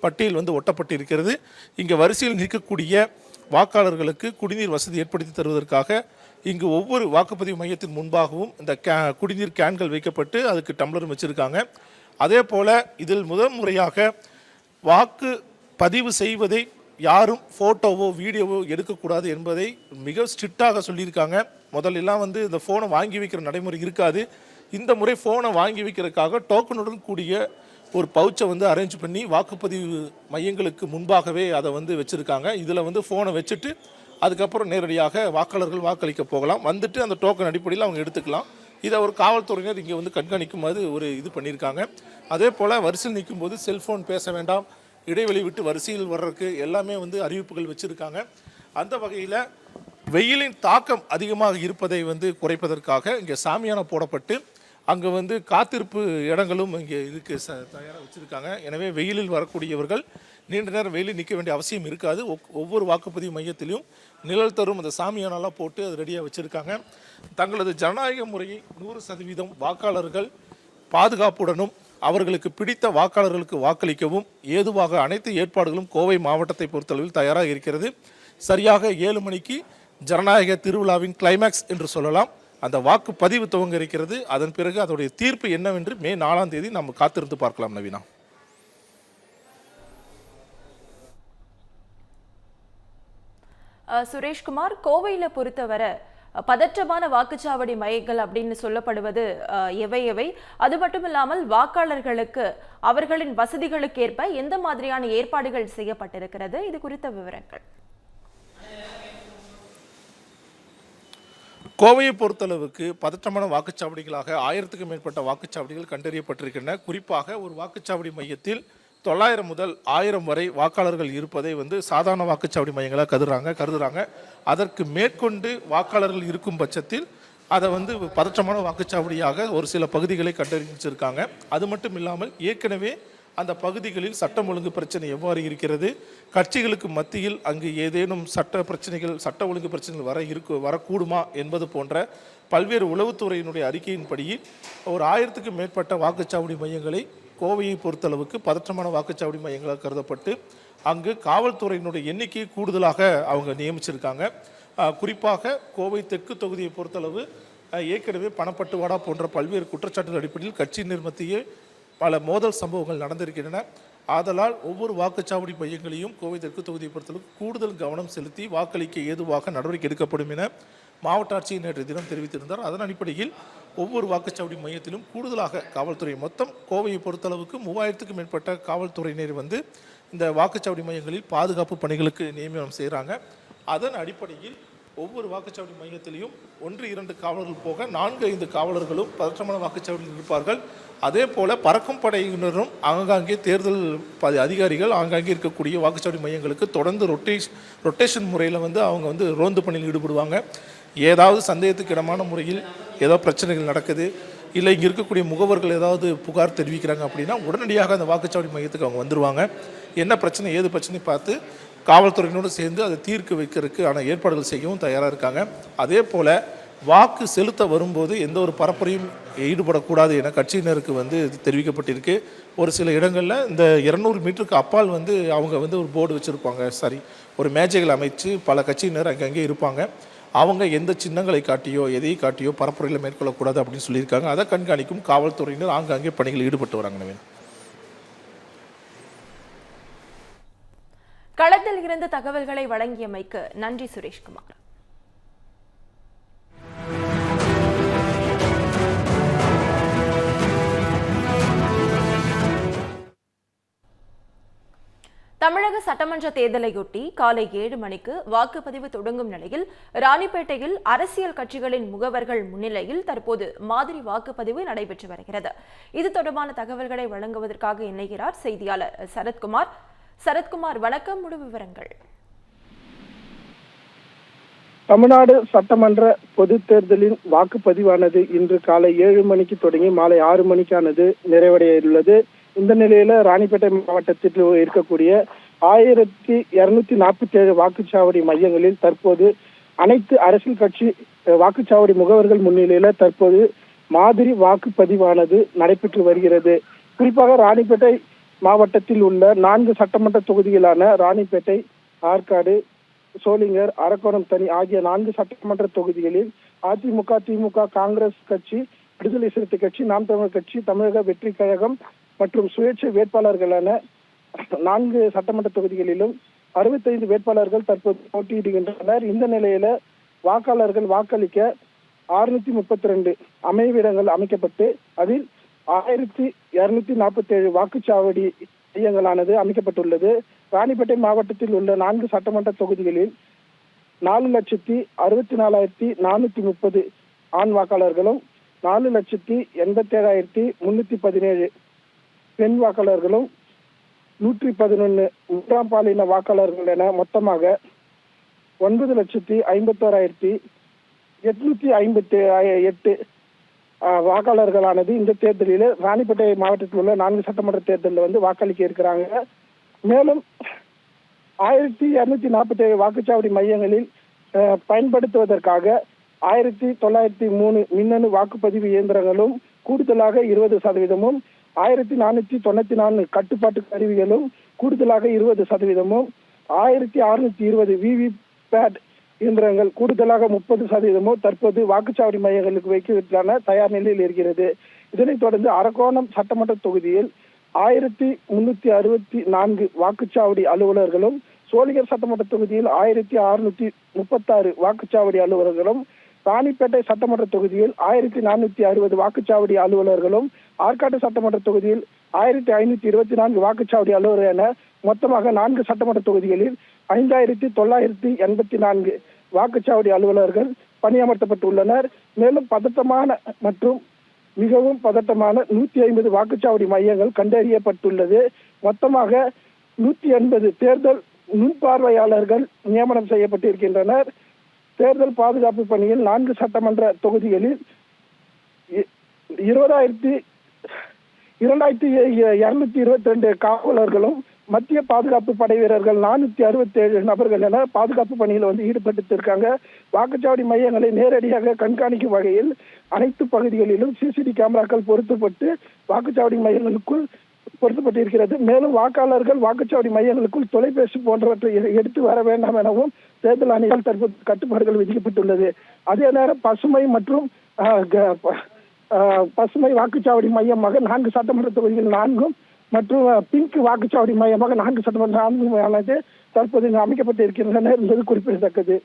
பட்டியல் ஒட்டப்பட்டிருக்கிறது. இங்கே வரிசையில் நிற்கக்கூடிய வாக்காளர்களுக்கு குடிநீர் வசதி ஏற்படுத்தி தருவதற்காக இங்கு ஒவ்வொரு வாக்குப்பதிவு மையத்தின் முன்பாகவும் இந்த குடிநீர் கேன்கள் வைக்கப்பட்டு அதுக்கு டம்ளரும் வச்சுருக்காங்க. அதே போல் இதில் முதல் முறையாக வாக்கு பதிவு செய்வதை யாரும் ஃபோட்டோவோ வீடியோவோ எடுக்கக்கூடாது என்பதை மிக ஸ்ட்ரிக்டாக சொல்லியிருக்காங்க. முதல்லலாம் வந்து இந்த ஃபோனை வாங்கி வைக்கிற நடைமுறை இருக்காது. இந்த முறை ஃபோனை வாங்கி வைக்கிறதுக்காக டோக்கனுடன் கூடிய ஒரு பவுச்சை வந்து அரேஞ்ச் பண்ணி வாக்குப்பதிவு மையங்களுக்கு முன்பாகவே அதை வந்து வச்சுருக்காங்க. இதில் வந்து ஃபோனை வச்சுட்டு அதுக்கப்புறம் நேரடியாக வாக்காளர்கள் வாக்களிக்க போகலாம். வந்துட்டு அந்த டோக்கன் அடிப்படையில் அவங்க எடுத்துக்கலாம். இதை ஒரு காவல்துறையினர் இங்கே வந்து கண்காணிக்கும்போது ஒரு இது பண்ணியிருக்காங்க. அதே போல் வரிசையில் நிற்கும்போது செல்ஃபோன் பேச வேண்டாம், இடைவெளி விட்டு வரிசையில் வர்றதுக்கு எல்லாமே வந்து அறிவிப்புகள் வச்சுருக்காங்க. அந்த வகையில் வெயிலின் தாக்கம் அதிகமாக இருப்பதை வந்து குறைப்பதற்காக இங்கே சாமியானம் போடப்பட்டு அங்கே வந்து காத்திருப்பு இடங்களும் இங்கே இதுக்கு தயாராக வச்சுருக்காங்க. எனவே வெயிலில் வரக்கூடியவர்கள் நீண்ட நேரம் வெயிலில் நிற்க வேண்டிய அவசியம் இருக்காது. ஒவ்வொரு வாக்குப்பதிவு மையத்திலையும் நிழல் தரும் அந்த சாமியானெல்லாம் போட்டு அது ரெடியாக வச்சுருக்காங்க. தங்களது ஜனநாயக முறையை 100% வாக்காளர்கள் பாதுகாப்புடனும் அவர்களுக்கு பிடித்த வாக்காளர்களுக்கு வாக்களிக்கவும் ஏதுவாக அனைத்து ஏற்பாடுகளும் கோவை மாவட்டத்தை பொறுத்தளவில் தயாராக இருக்கிறது. சரியாக 7 மணிக்கு ஜனநாயக திருவிழாவின் கிளைமேக்ஸ் என்று சொல்லலாம். அந்த வாக்குப்பதிவு துவங்க இருக்கிறது. அதன் பிறகு அதோடைய தீர்ப்பு என்னவென்று மே 4ஆம் தேதி நம்ம காத்திருந்து பார்க்கலாம். நவீனா. சுரேஷ்குமார், கோவையில் பொறுத்தவரை பதற்றமான வாக்குச்சாவடி மையங்கள் அப்படின்னு சொல்லப்படுவது எவை எவை? அது மட்டும் இல்லாமல் வாக்காளர்களுக்கு அவர்களின் வசதிகளுக்கு ஏற்ப எந்த மாதிரியான ஏற்பாடுகள் செய்யப்பட்டிருக்கிறது? இது குறித்த விவரங்கள். கோவையை பொறுத்தளவுக்கு பதற்றமான வாக்குச்சாவடிகளாக 1000க்கும் மேற்பட்ட வாக்குச்சாவடிகள் கண்டறியப்பட்டிருக்கின்றன. குறிப்பாக ஒரு வாக்குச்சாவடி மையத்தில் 900 முதல் 1000 வரை வாக்காளர்கள் இருப்பதை வந்து சாதாரண வாக்குச்சாவடி மையங்களாக கருதுறாங்க. அதற்கு மேற்கொண்டு வாக்காளர்கள் இருக்கும் பட்சத்தில் அதை வந்து பதற்றமான வாக்குச்சாவடியாக ஒரு சில பகுதிகளை கண்டறிஞ்சிருக்காங்க. அது மட்டும் இல்லாமல் ஏற்கனவே அந்த பகுதிகளில் சட்டம் ஒழுங்கு பிரச்சனை எவ்வாறு இருக்கிறது, கட்சிகளுக்கு மத்தியில் அங்கு ஏதேனும் சட்ட ஒழுங்கு பிரச்சனைகள் வரக்கூடுமா என்பது போன்ற பல்வேறு உளவுத்துறையினுடைய அறிக்கையின்படி ஒரு 1000க்கும் மேற்பட்ட வாக்குச்சாவடி மையங்களை கோவையை பொறுத்தளவுக்கு பதற்றமான வாக்குச்சாவடி மையங்களாக கருதப்பட்டு அங்கு காவல்துறையினுடைய எண்ணிக்கையை கூடுதலாக அவங்க நியமிச்சிருக்காங்க. குறிப்பாக கோவை தெற்கு தொகுதியை பொறுத்தளவு ஏற்கனவே பணப்பட்டுவாடா போன்ற பல்வேறு குற்றச்சாட்டுகள் அடிப்படையில் கட்சியினர் மத்தியே பல மோதல் சம்பவங்கள் நடந்திருக்கின்றன. ஆதலால் ஒவ்வொரு வாக்குச்சாவடி மையங்களையும் கோவை தெற்கு தொகுதியை பொறுத்தளவுக்கு கூடுதல் கவனம் செலுத்தி வாக்களிக்க ஏதுவாக நடவடிக்கை எடுக்கப்படும் என மாவட்ட ஆட்சியர் நேற்று தினம் தெரிவித்திருந்தார். அதன் அடிப்படையில் ஒவ்வொரு வாக்குச்சாவடி மையத்திலும் கூடுதலாக காவல்துறை மொத்தம் கோவையை பொறுத்தளவுக்கு 3000க்கும் மேற்பட்ட காவல்துறையினர் வந்து இந்த வாக்குச்சாவடி மையங்களில் பாதுகாப்பு பணிகளுக்கு நியமனம் செய்கிறாங்க. அதன் அடிப்படையில் ஒவ்வொரு வாக்குச்சாவடி மையத்திலையும் 1-2 காவலர்கள் போக 4-5 காவலர்களும் பதற்றமான வாக்குச்சாவடியில் இருப்பார்கள். அதே போல பறக்கும் படையினரும் ஆங்காங்கே தேர்தல் அதிகாரிகள் ஆங்காங்கே இருக்கக்கூடிய வாக்குச்சாவடி மையங்களுக்கு தொடர்ந்து ரொட்டேஷன் முறையில் வந்து அவங்க வந்து ரோந்து பணியில் ஈடுபடுவாங்க. ஏதாவது சந்தேகத்துக்கு இடமான முறையில் ஏதோ பிரச்சனைகள் நடக்குது, இல்லை இங்கே இருக்கக்கூடிய முகவர்கள் ஏதாவது புகார் தெரிவிக்கிறாங்க அப்படின்னா உடனடியாக அந்த வாக்குச்சாவடி மையத்துக்கு அவங்க வந்துடுவாங்க. என்ன பிரச்சனை ஏது பிரச்சனை பார்த்து காவல்துறையினோடு சேர்ந்து அதை தீர்க்க வைக்கிறதுக்கான ஏற்பாடுகள் செய்யவும் தயாராக இருக்காங்க. அதே போல் வாக்கு செலுத்த வரும்போது எந்த ஒரு பரப்புரையும் ஈடுபடக்கூடாது என கட்சியினருக்கு வந்து தெரிவிக்கப்பட்டிருக்கு. ஒரு சில இடங்களில் இந்த 200 மீட்டருக்கு அப்பால் வந்து அவங்க வந்து ஒரு போர்டு வச்சுருப்பாங்க, ஒரு மேஜைகள் அமைச்சு பல கட்சியினர் அங்கங்கே இருப்பாங்க. அவங்க எந்த சின்னங்களை காட்டியோ எதையை காட்டியோ பரப்புரையில் மேற்கொள்ளக்கூடாது அப்படின்னு சொல்லியிருக்காங்க. அதை கண்காணிக்கும் காவல்துறையினர் ஆங்காங்கே பணிகள் ஈடுபட்டு வராங்க. நவீன். களத்தில் இருந்து தகவல்களை வழங்கியமைக்கு நன்றி சுரேஷ்குமார். தமிழக சட்டமன்ற தேர்தலையொட்டி காலை 7 மணிக்கு வாக்குப்பதிவு தொடங்கும் நிலையில் ராணிப்பேட்டையில் அரசியல் கட்சிகளின் முகவர்கள் முன்னிலையில் தற்போது மாதிரி வாக்குப்பதிவு நடைபெற்று வருகிறது. இது தொடர்பான தகவல்களை வழங்குவதற்காக இணைகிறார் செய்தியாளர் சரத்குமார். சரத்குமார், வணக்கம். முழு விவரங்கள். தமிழ்நாடு சட்டமன்ற பொது தேர்தலின் வாக்குப்பதிவானது இன்று காலை 7 மணிக்கு தொடங்கி மாலை 6 மணிக்கானது நிறைவடையுள்ளது. இந்த நிலையில ராணிப்பேட்டை மாவட்டத்தில் இருக்கக்கூடிய 1247 வாக்குச்சாவடி மையங்களில் தற்போது அனைத்து அரசியல் கட்சி வாக்குச்சாவடி முகவர்கள் முன்னிலையில தற்போது மாதிரி வாக்குப்பதிவானது நடைபெற்று வருகிறது. குறிப்பாக ராணிப்பேட்டை மாவட்டத்தில் உள்ள 4 சட்டமன்ற தொகுதிகளான ராணிப்பேட்டை, ஆற்காடு, சோளிங்கர், அரக்கோணம் தனி ஆகிய 4 சட்டமன்ற தொகுதிகளில் அதிமுக, திமுக, காங்கிரஸ் கட்சி, விடுதலை சிறுத்தை கட்சி, நாம் தமிழர் கட்சி, தமிழக வெற்றி கழகம் மற்றும் சுயேட்சை வேட்பாளர்களான 4 சட்டமன்ற தொகுதிகளிலும் 65 வேட்பாளர்கள் தற்போது போட்டியிடுகின்றனர். இந்த நிலையில வாக்காளர்கள் வாக்களிக்க 632 அமைவிடங்கள் அமைக்கப்பட்டு அதில் 1247 வாக்குச்சாவடி மையங்களானது அமைக்கப்பட்டுள்ளது. ராணிப்பேட்டை மாவட்டத்தில் உள்ள 4 சட்டமன்ற தொகுதிகளில் 4,64,430 ஆண் வாக்காளர்களும் 4,87,317 பெண் வாக்காளர்களும் 111 மூன்றாம் பாலின வாக்காளர்கள் என மொத்தமாக 9,51,858 வாக்காளர்களானது இந்த தேர்தலில் ராணிப்பேட்டை மாவட்டத்தில் உள்ள 4 சட்டமன்ற தேர்தலில் வாக்களிக்க இருக்கிறாங்க. மேலும் 1247 வாக்குச்சாவடி மையங்களில் பயன்படுத்துவதற்காக 1903 மின்னணு வாக்குப்பதிவு இயந்திரங்களும் கூடுதலாக 20%, 1494 கட்டுப்பாட்டு கருவிகளும் கூடுதலாக 20%, 1620 விவிபேட் இயந்திரங்கள் கூடுதலாக 30% தற்போது வாக்குச்சாவடி மையங்களுக்கு வைக்கிறதுக்கான தயார் நிலையில் இருக்கிறது. இதனைத் தொடர்ந்து அரக்கோணம் சட்டமன்ற தொகுதியில் 1364 வாக்குச்சாவடி அலுவலர்களும், சோளிங்கர் சட்டமன்ற தொகுதியில் 1636 வாக்குச்சாவடி அலுவலர்களும், ராணிப்பேட்டை சட்டமன்ற தொகுதியில் 1460 வாக்குச்சாவடி அலுவலர்களும், ஆற்காடு சட்டமன்ற தொகுதியில் 1524 வாக்குச்சாவடி அலுவலர் என மொத்தமாக 4 சட்டமன்ற தொகுதிகளில் 5984 வாக்குச்சாவடி அலுவலர்கள் பணியமர்த்தப்பட்டுள்ளனர். மேலும் பதட்டமான மற்றும் மிகவும் பதட்டமான 150 வாக்குச்சாவடி மையங்கள் கண்டறியப்பட்டுள்ளது. மொத்தமாக 180 தேர்தல் நுண்பார்வையாளர்கள் நியமனம் செய்யப்பட்டிருக்கின்றனர். தேர்தல் பாதுகாப்பு பணியில் 4 சட்டமன்ற தொகுதிகளில் 2222 காவலர்களும் மத்திய பாதுகாப்பு படை வீரர்கள் 467 நபர்கள் என பாதுகாப்பு பணியில் ஈடுபட்டு இருக்காங்க. வாக்குச்சாவடி மையங்களை நேரடியாக கண்காணிக்கும் வகையில் அனைத்து பகுதிகளிலும் சிசிடிவி கேமராக்கள் பொருத்தப்பட்டு வாக்குச்சாவடி மையங்களுக்குள் பொருத்தப்பட்டிருக்கிறது. மேலும் வாக்காளர்கள் வாக்குச்சாவடி மையங்களுக்குள் தொலைபேசி போன்றவற்றை எடுத்து வர வேண்டாம் எனவும் தேர்தல் ஆணையால் தற்போது கட்டுப்பாடுகள் விதிக்கப்பட்டுள்ளது. அதே நேரம் பசுமை வாக்குச்சாவடி மையமாக 4 சட்டமன்ற தொகுதிகள் 4 மற்றும் பிங்க் வாக்குச்சாவடி மையமாக 4 சட்டமன்ற 4 தற்போது அமைக்கப்பட்டிருக்கின்றன என்பது குறிப்பிடத்தக்கது.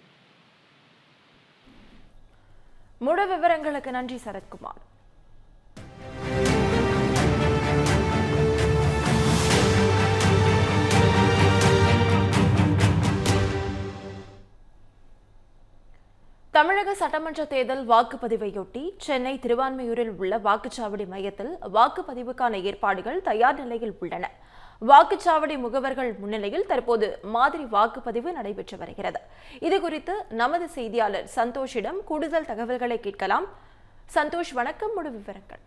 முழு விவரங்களுக்கு நன்றி சரத்குமார். தமிழக சட்டமன்ற தேர்தல் வாக்குப்பதிவையொட்டி சென்னை திருவான்மியூரில் உள்ள வாக்குச்சாவடி மையத்தில் வாக்குப்பதிவுக்கான ஏற்பாடுகள் தயார் நிலையில் உள்ளன. வாக்குச்சாவடி முகவர்கள் முன்னிலையில் தற்போது மாதிரி வாக்குப்பதிவு நடைபெற்று வருகிறது. இதுகுறித்து நமது செய்தியாளர் சந்தோஷிடம் கூடுதல் தகவல்களை கேட்கலாம். சந்தோஷ், வணக்கம். முழு விவரங்கள்.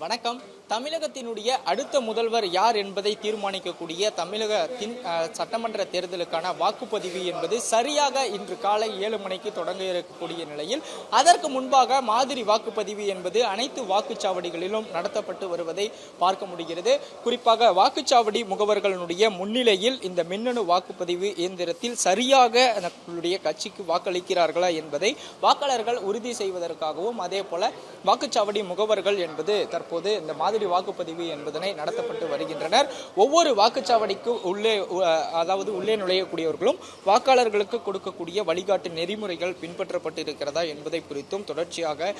வணக்கம். தமிழகத்தினுடைய அடுத்த முதல்வர் யார் என்பதை தீர்மானிக்கக்கூடிய தமிழகத்தின் சட்டமன்ற தேர்தலுக்கான வாக்குப்பதிவு என்பது சரியாக இன்று காலை 7 மணிக்கு தொடங்க இருக்கக்கூடிய நிலையில் அதற்கு முன்பாக மாதிரி வாக்குப்பதிவு என்பது அனைத்து வாக்குச்சாவடிகளிலும் நடத்தப்பட்டு வருவதை பார்க்க முடிகிறது. குறிப்பாக வாக்குச்சாவடி முகவர்களுடைய முன்னிலையில் இந்த மின்னணு வாக்குப்பதிவு இயந்திரத்தில் சரியாக நம்மளுடைய கட்சிக்கு வாக்களிக்கிறார்களா என்பதை வாக்காளர்கள் உறுதி செய்வதற்காகவும் அதே போல வாக்குச்சாவடி முகவர்கள் என்பது தற்போது இந்த மாதிரி வாக்குப்பதிவு என்பதனை நடத்தப்பட்டு வருகின்றனர். ஒவ்வொரு வாக்குச்சாவடிக்கு உள்ளே நுழையக்கூடியவர்களும் வாக்காளர்களுக்கு கொடுக்கக்கூடிய வழிகாட்டு நெறிமுறைகள் பின்பற்றப்பட்டிருக்கிறதா என்பதை குறித்தும் தொடர்ச்சியாக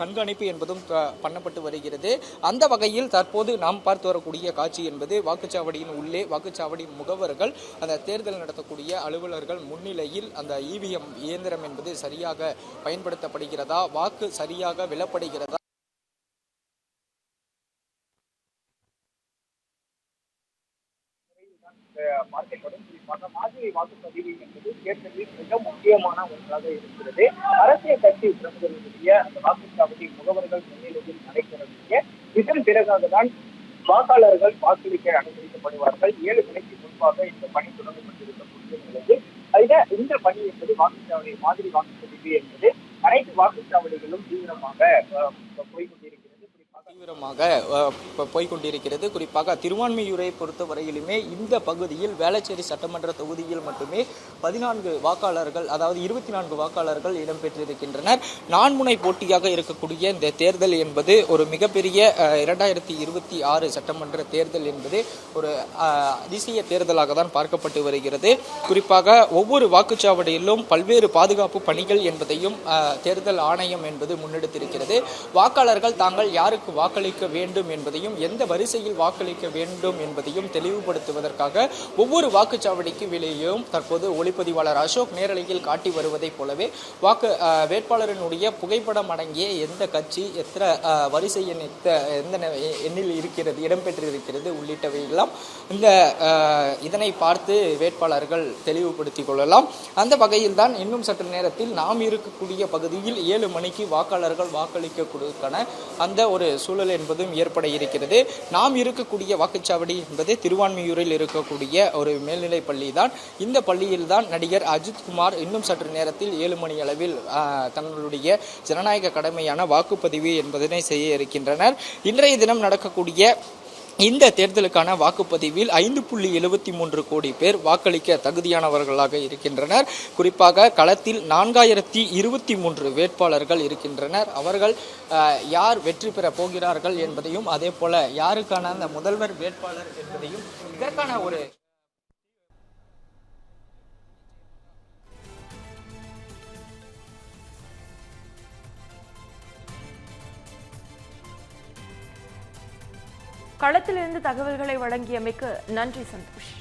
கண்காணிப்பு என்பதும் பண்ணப்பட்டு வருகிறது. அந்த வகையில் தற்போது நாம் பார்த்து வரக்கூடிய காட்சி என்பது வாக்குச்சாவடியின் உள்ளே வாக்குச்சாவடி முகவர்கள் அந்த தேர்தல் நடத்தக்கூடிய அலுவலர்கள் முன்னிலையில் அந்த இவிஎம் இயந்திரம் என்பது சரியாக பயன்படுத்தப்படுகிறதா, வாக்கு சரியாக விழப்படுகிறதா, பார்க்கப்படும். குறிப்பாக மாதிரி வாக்குப்பதிவு என்பது தேர்தலில் மிக முக்கியமான ஒன்றாக இருக்கிறது. அரசியல் கட்சி பிரமுகர்களுடைய அந்த வாக்குச்சாவடி முகவர்கள் முன்னிலையில் நடைபெறக்கூடிய இதன் பிறகாகதான் வாக்காளர்கள் வாக்களிக்க அனுமதிக்கப்படுவார்கள். 7 மணிக்கு முன்பாக இந்த பணி தொடங்கப்பட்டிருக்கக்கூடிய நிலையில் இந்த பணி என்பது வாக்குச்சாவடி மாதிரி வாக்குப்பதிவு என்பது அனைத்து வாக்குச்சாவடிகளும் தீவிரமாக போய்கொண்டிருக்கிறது. குறிப்பாக தீவிரமாக போய்கொண்டிருக்கிறது. குறிப்பாக திருவான்மியூரை பொறுத்தவரையிலுமே இந்த பகுதியில் வேளச்சேரி சட்டமன்ற தொகுதியில் மட்டுமே 14 வாக்காளர்கள், அதாவது 24 வாக்காளர்கள் இடம்பெற்றிருக்கின்றனர். நான்முனை போட்டியாக இருக்கக்கூடிய இந்த தேர்தல் என்பது ஒரு மிகப்பெரிய 2026 சட்டமன்ற தேர்தல் என்பது ஒரு அதிசய தேர்தலாக தான் பார்க்கப்பட்டு வருகிறது. குறிப்பாக ஒவ்வொரு வாக்குச்சாவடியிலும் பல்வேறு பாதுகாப்பு பணிகள் என்பதையும் தேர்தல் ஆணையம் என்பது முன்னெடுத்திருக்கிறது. வாக்காளர்கள் தாங்கள் யாருக்கு வாக்களிக்க வேண்டும் என்பதையும் எந்த வரிசையில் வாக்களிக்க வேண்டும் என்பதையும் தெளிவுபடுத்துவதற்காக ஒவ்வொரு வாக்குச்சாவடிக்கு வெளியேயும் தற்போது ஒளிப்பதிவாளர் அசோக் நேரலையில் காட்டி வருவதைப் போலவே வேட்பாளரினுடைய புகைப்படம் அடங்கிய எந்த கட்சி எத்தனை வரிசை எண் எந்த எண்ணில் இருக்கிறது இடம்பெற்றிருக்கிறது உள்ளிட்டவையெல்லாம் இதனை பார்த்து வேட்பாளர்கள் தெளிவுபடுத்திக் கொள்ளலாம். அந்த வகையில் தான் இன்னும் சற்று நேரத்தில் நாம் இருக்கக்கூடிய பகுதியில் 7 மணிக்கு வாக்காளர்கள் வாக்களிக்கக்கூடிய அந்த ஒரு சூழல் என்பதும் ஏற்பட இருக்கிறது. நாம் இருக்கக்கூடிய வாக்குச்சாவடி என்பது திருவான்மியூரில் இருக்கக்கூடிய ஒரு மேல்நிலை பள்ளி தான். இந்த பள்ளியில் தான் நடிகர் அஜித்குமார் இன்னும் சற்று நேரத்தில் 7 மணி அளவில் தங்களுடைய ஜனநாயக கடமையான வாக்குப்பதிவு என்பதனை செய்ய இருக்கின்றனர். இன்றைய தினம் நடக்கக்கூடிய இந்த தேர்தலுக்கான வாக்குப்பதிவில் 5.73 கோடி பேர் வாக்களிக்க தகுதியானவர்களாக இருக்கின்றனர். குறிப்பாக களத்தில் 4023 வேட்பாளர்கள் இருக்கின்றனர். அவர்கள் யார் வெற்றி பெற போகிறார்கள் என்பதையும் அதே போல யாருக்கான அந்த முதல்வர் வேட்பாளர் என்பதையும் இதற்கான ஒரு களத்திலிருந்து தகவல்களை வழங்கியமைக்கு நன்றி சந்தோஷ்.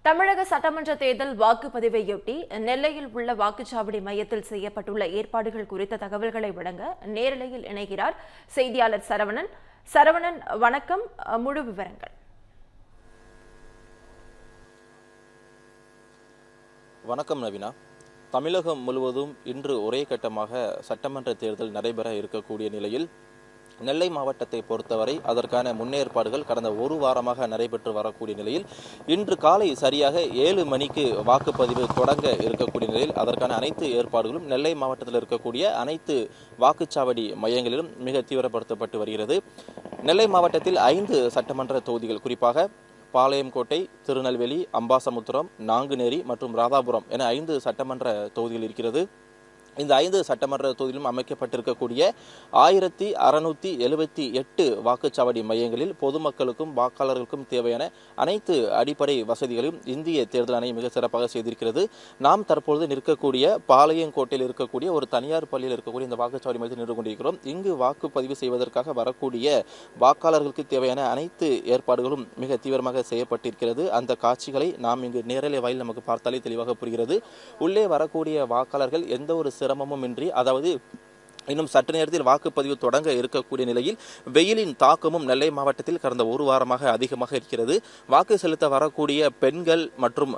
தமிழக சட்டமன்ற தேர்தல் வாக்குப்பதிவையொட்டி நெல்லையில் உள்ள வாக்குச்சாவடி மையத்தில் செய்யப்பட்டுள்ள ஏற்பாடுகள் குறித்த தகவல்களை வழங்க நேரலையில் இணைகிறார் செய்தியாளர் சரவணன். சரவணன், வணக்கம். முழு விவரங்கள். வணக்கம் நவீனா. தமிழகம் முழுவதும் இன்று ஒரே கட்டமாக சட்டமன்ற தேர்தல் நடைபெற இருக்கக்கூடிய நிலையில் நெல்லை மாவட்டத்தை பொறுத்தவரை அதற்கான முன்னேற்பாடுகள் கடந்த ஒரு வாரமாக நடைபெற்று வரக்கூடிய நிலையில் இன்று காலை சரியாக 7 மணிக்கு வாக்குப்பதிவு தொடங்க இருக்கக்கூடிய நிலையில் அதற்கான அனைத்து ஏற்பாடுகளும் நெல்லை மாவட்டத்தில் இருக்கக்கூடிய அனைத்து வாக்குச்சாவடி மையங்களிலும் மிக தீவிரப்படுத்தப்பட்டு வருகிறது. நெல்லை மாவட்டத்தில் 5 சட்டமன்ற தொகுதிகள், குறிப்பாக பாளையங்கோட்டை, திருநெல்வேலி, அம்பாசமுத்திரம், நாங்குநேரி மற்றும் ராதாபுரம் என 5 சட்டமன்ற தொகுதிகள் இருக்கிறது. இந்த 5 சட்டமன்ற தொகுதியிலும் அமைக்கப்பட்டிருக்கக்கூடிய 1678 வாக்குச்சாவடி மையங்களில் பொதுமக்களுக்கும் வாக்காளர்களுக்கும் தேவையான அனைத்து அடிப்படை வசதிகளையும் இந்திய தேர்தல் ஆணையம் மிக சிறப்பாக செய்திருக்கிறது. நாம் தற்பொழுது நிற்கக்கூடிய பாளையங்கோட்டையில் இருக்கக்கூடிய ஒரு தனியார் பள்ளியில் இருக்கக்கூடிய இந்த வாக்குச்சாவடி மையத்தில் நின்று கொண்டிருக்கிறோம். இங்கு வாக்குப்பதிவு செய்வதற்காக வரக்கூடிய வாக்காளர்களுக்கு தேவையான அனைத்து ஏற்பாடுகளும் மிக தீவிரமாக செய்யப்பட்டிருக்கிறது. அந்த காட்சிகளை நாம் இங்கு நேரலை வாயில் நமக்கு பார்த்தாலே தெளிவாக புரிகிறது. உள்ளே வரக்கூடிய வாக்காளர்கள் எந்த ஒரு சிரமமும் இன்றி, அதாவது இன்னும் சற்று நேரத்தில் வாக்குப்பதிவு தொடங்க இருக்கக்கூடிய நிலையில் வெயிலின் தாக்கமும் நெல்லை மாவட்டத்தில் கடந்த ஒரு வாரமாக அதிகமாக இருக்கிறது. வாக்கு செலுத்த வரக்கூடிய பெண்கள் மற்றும்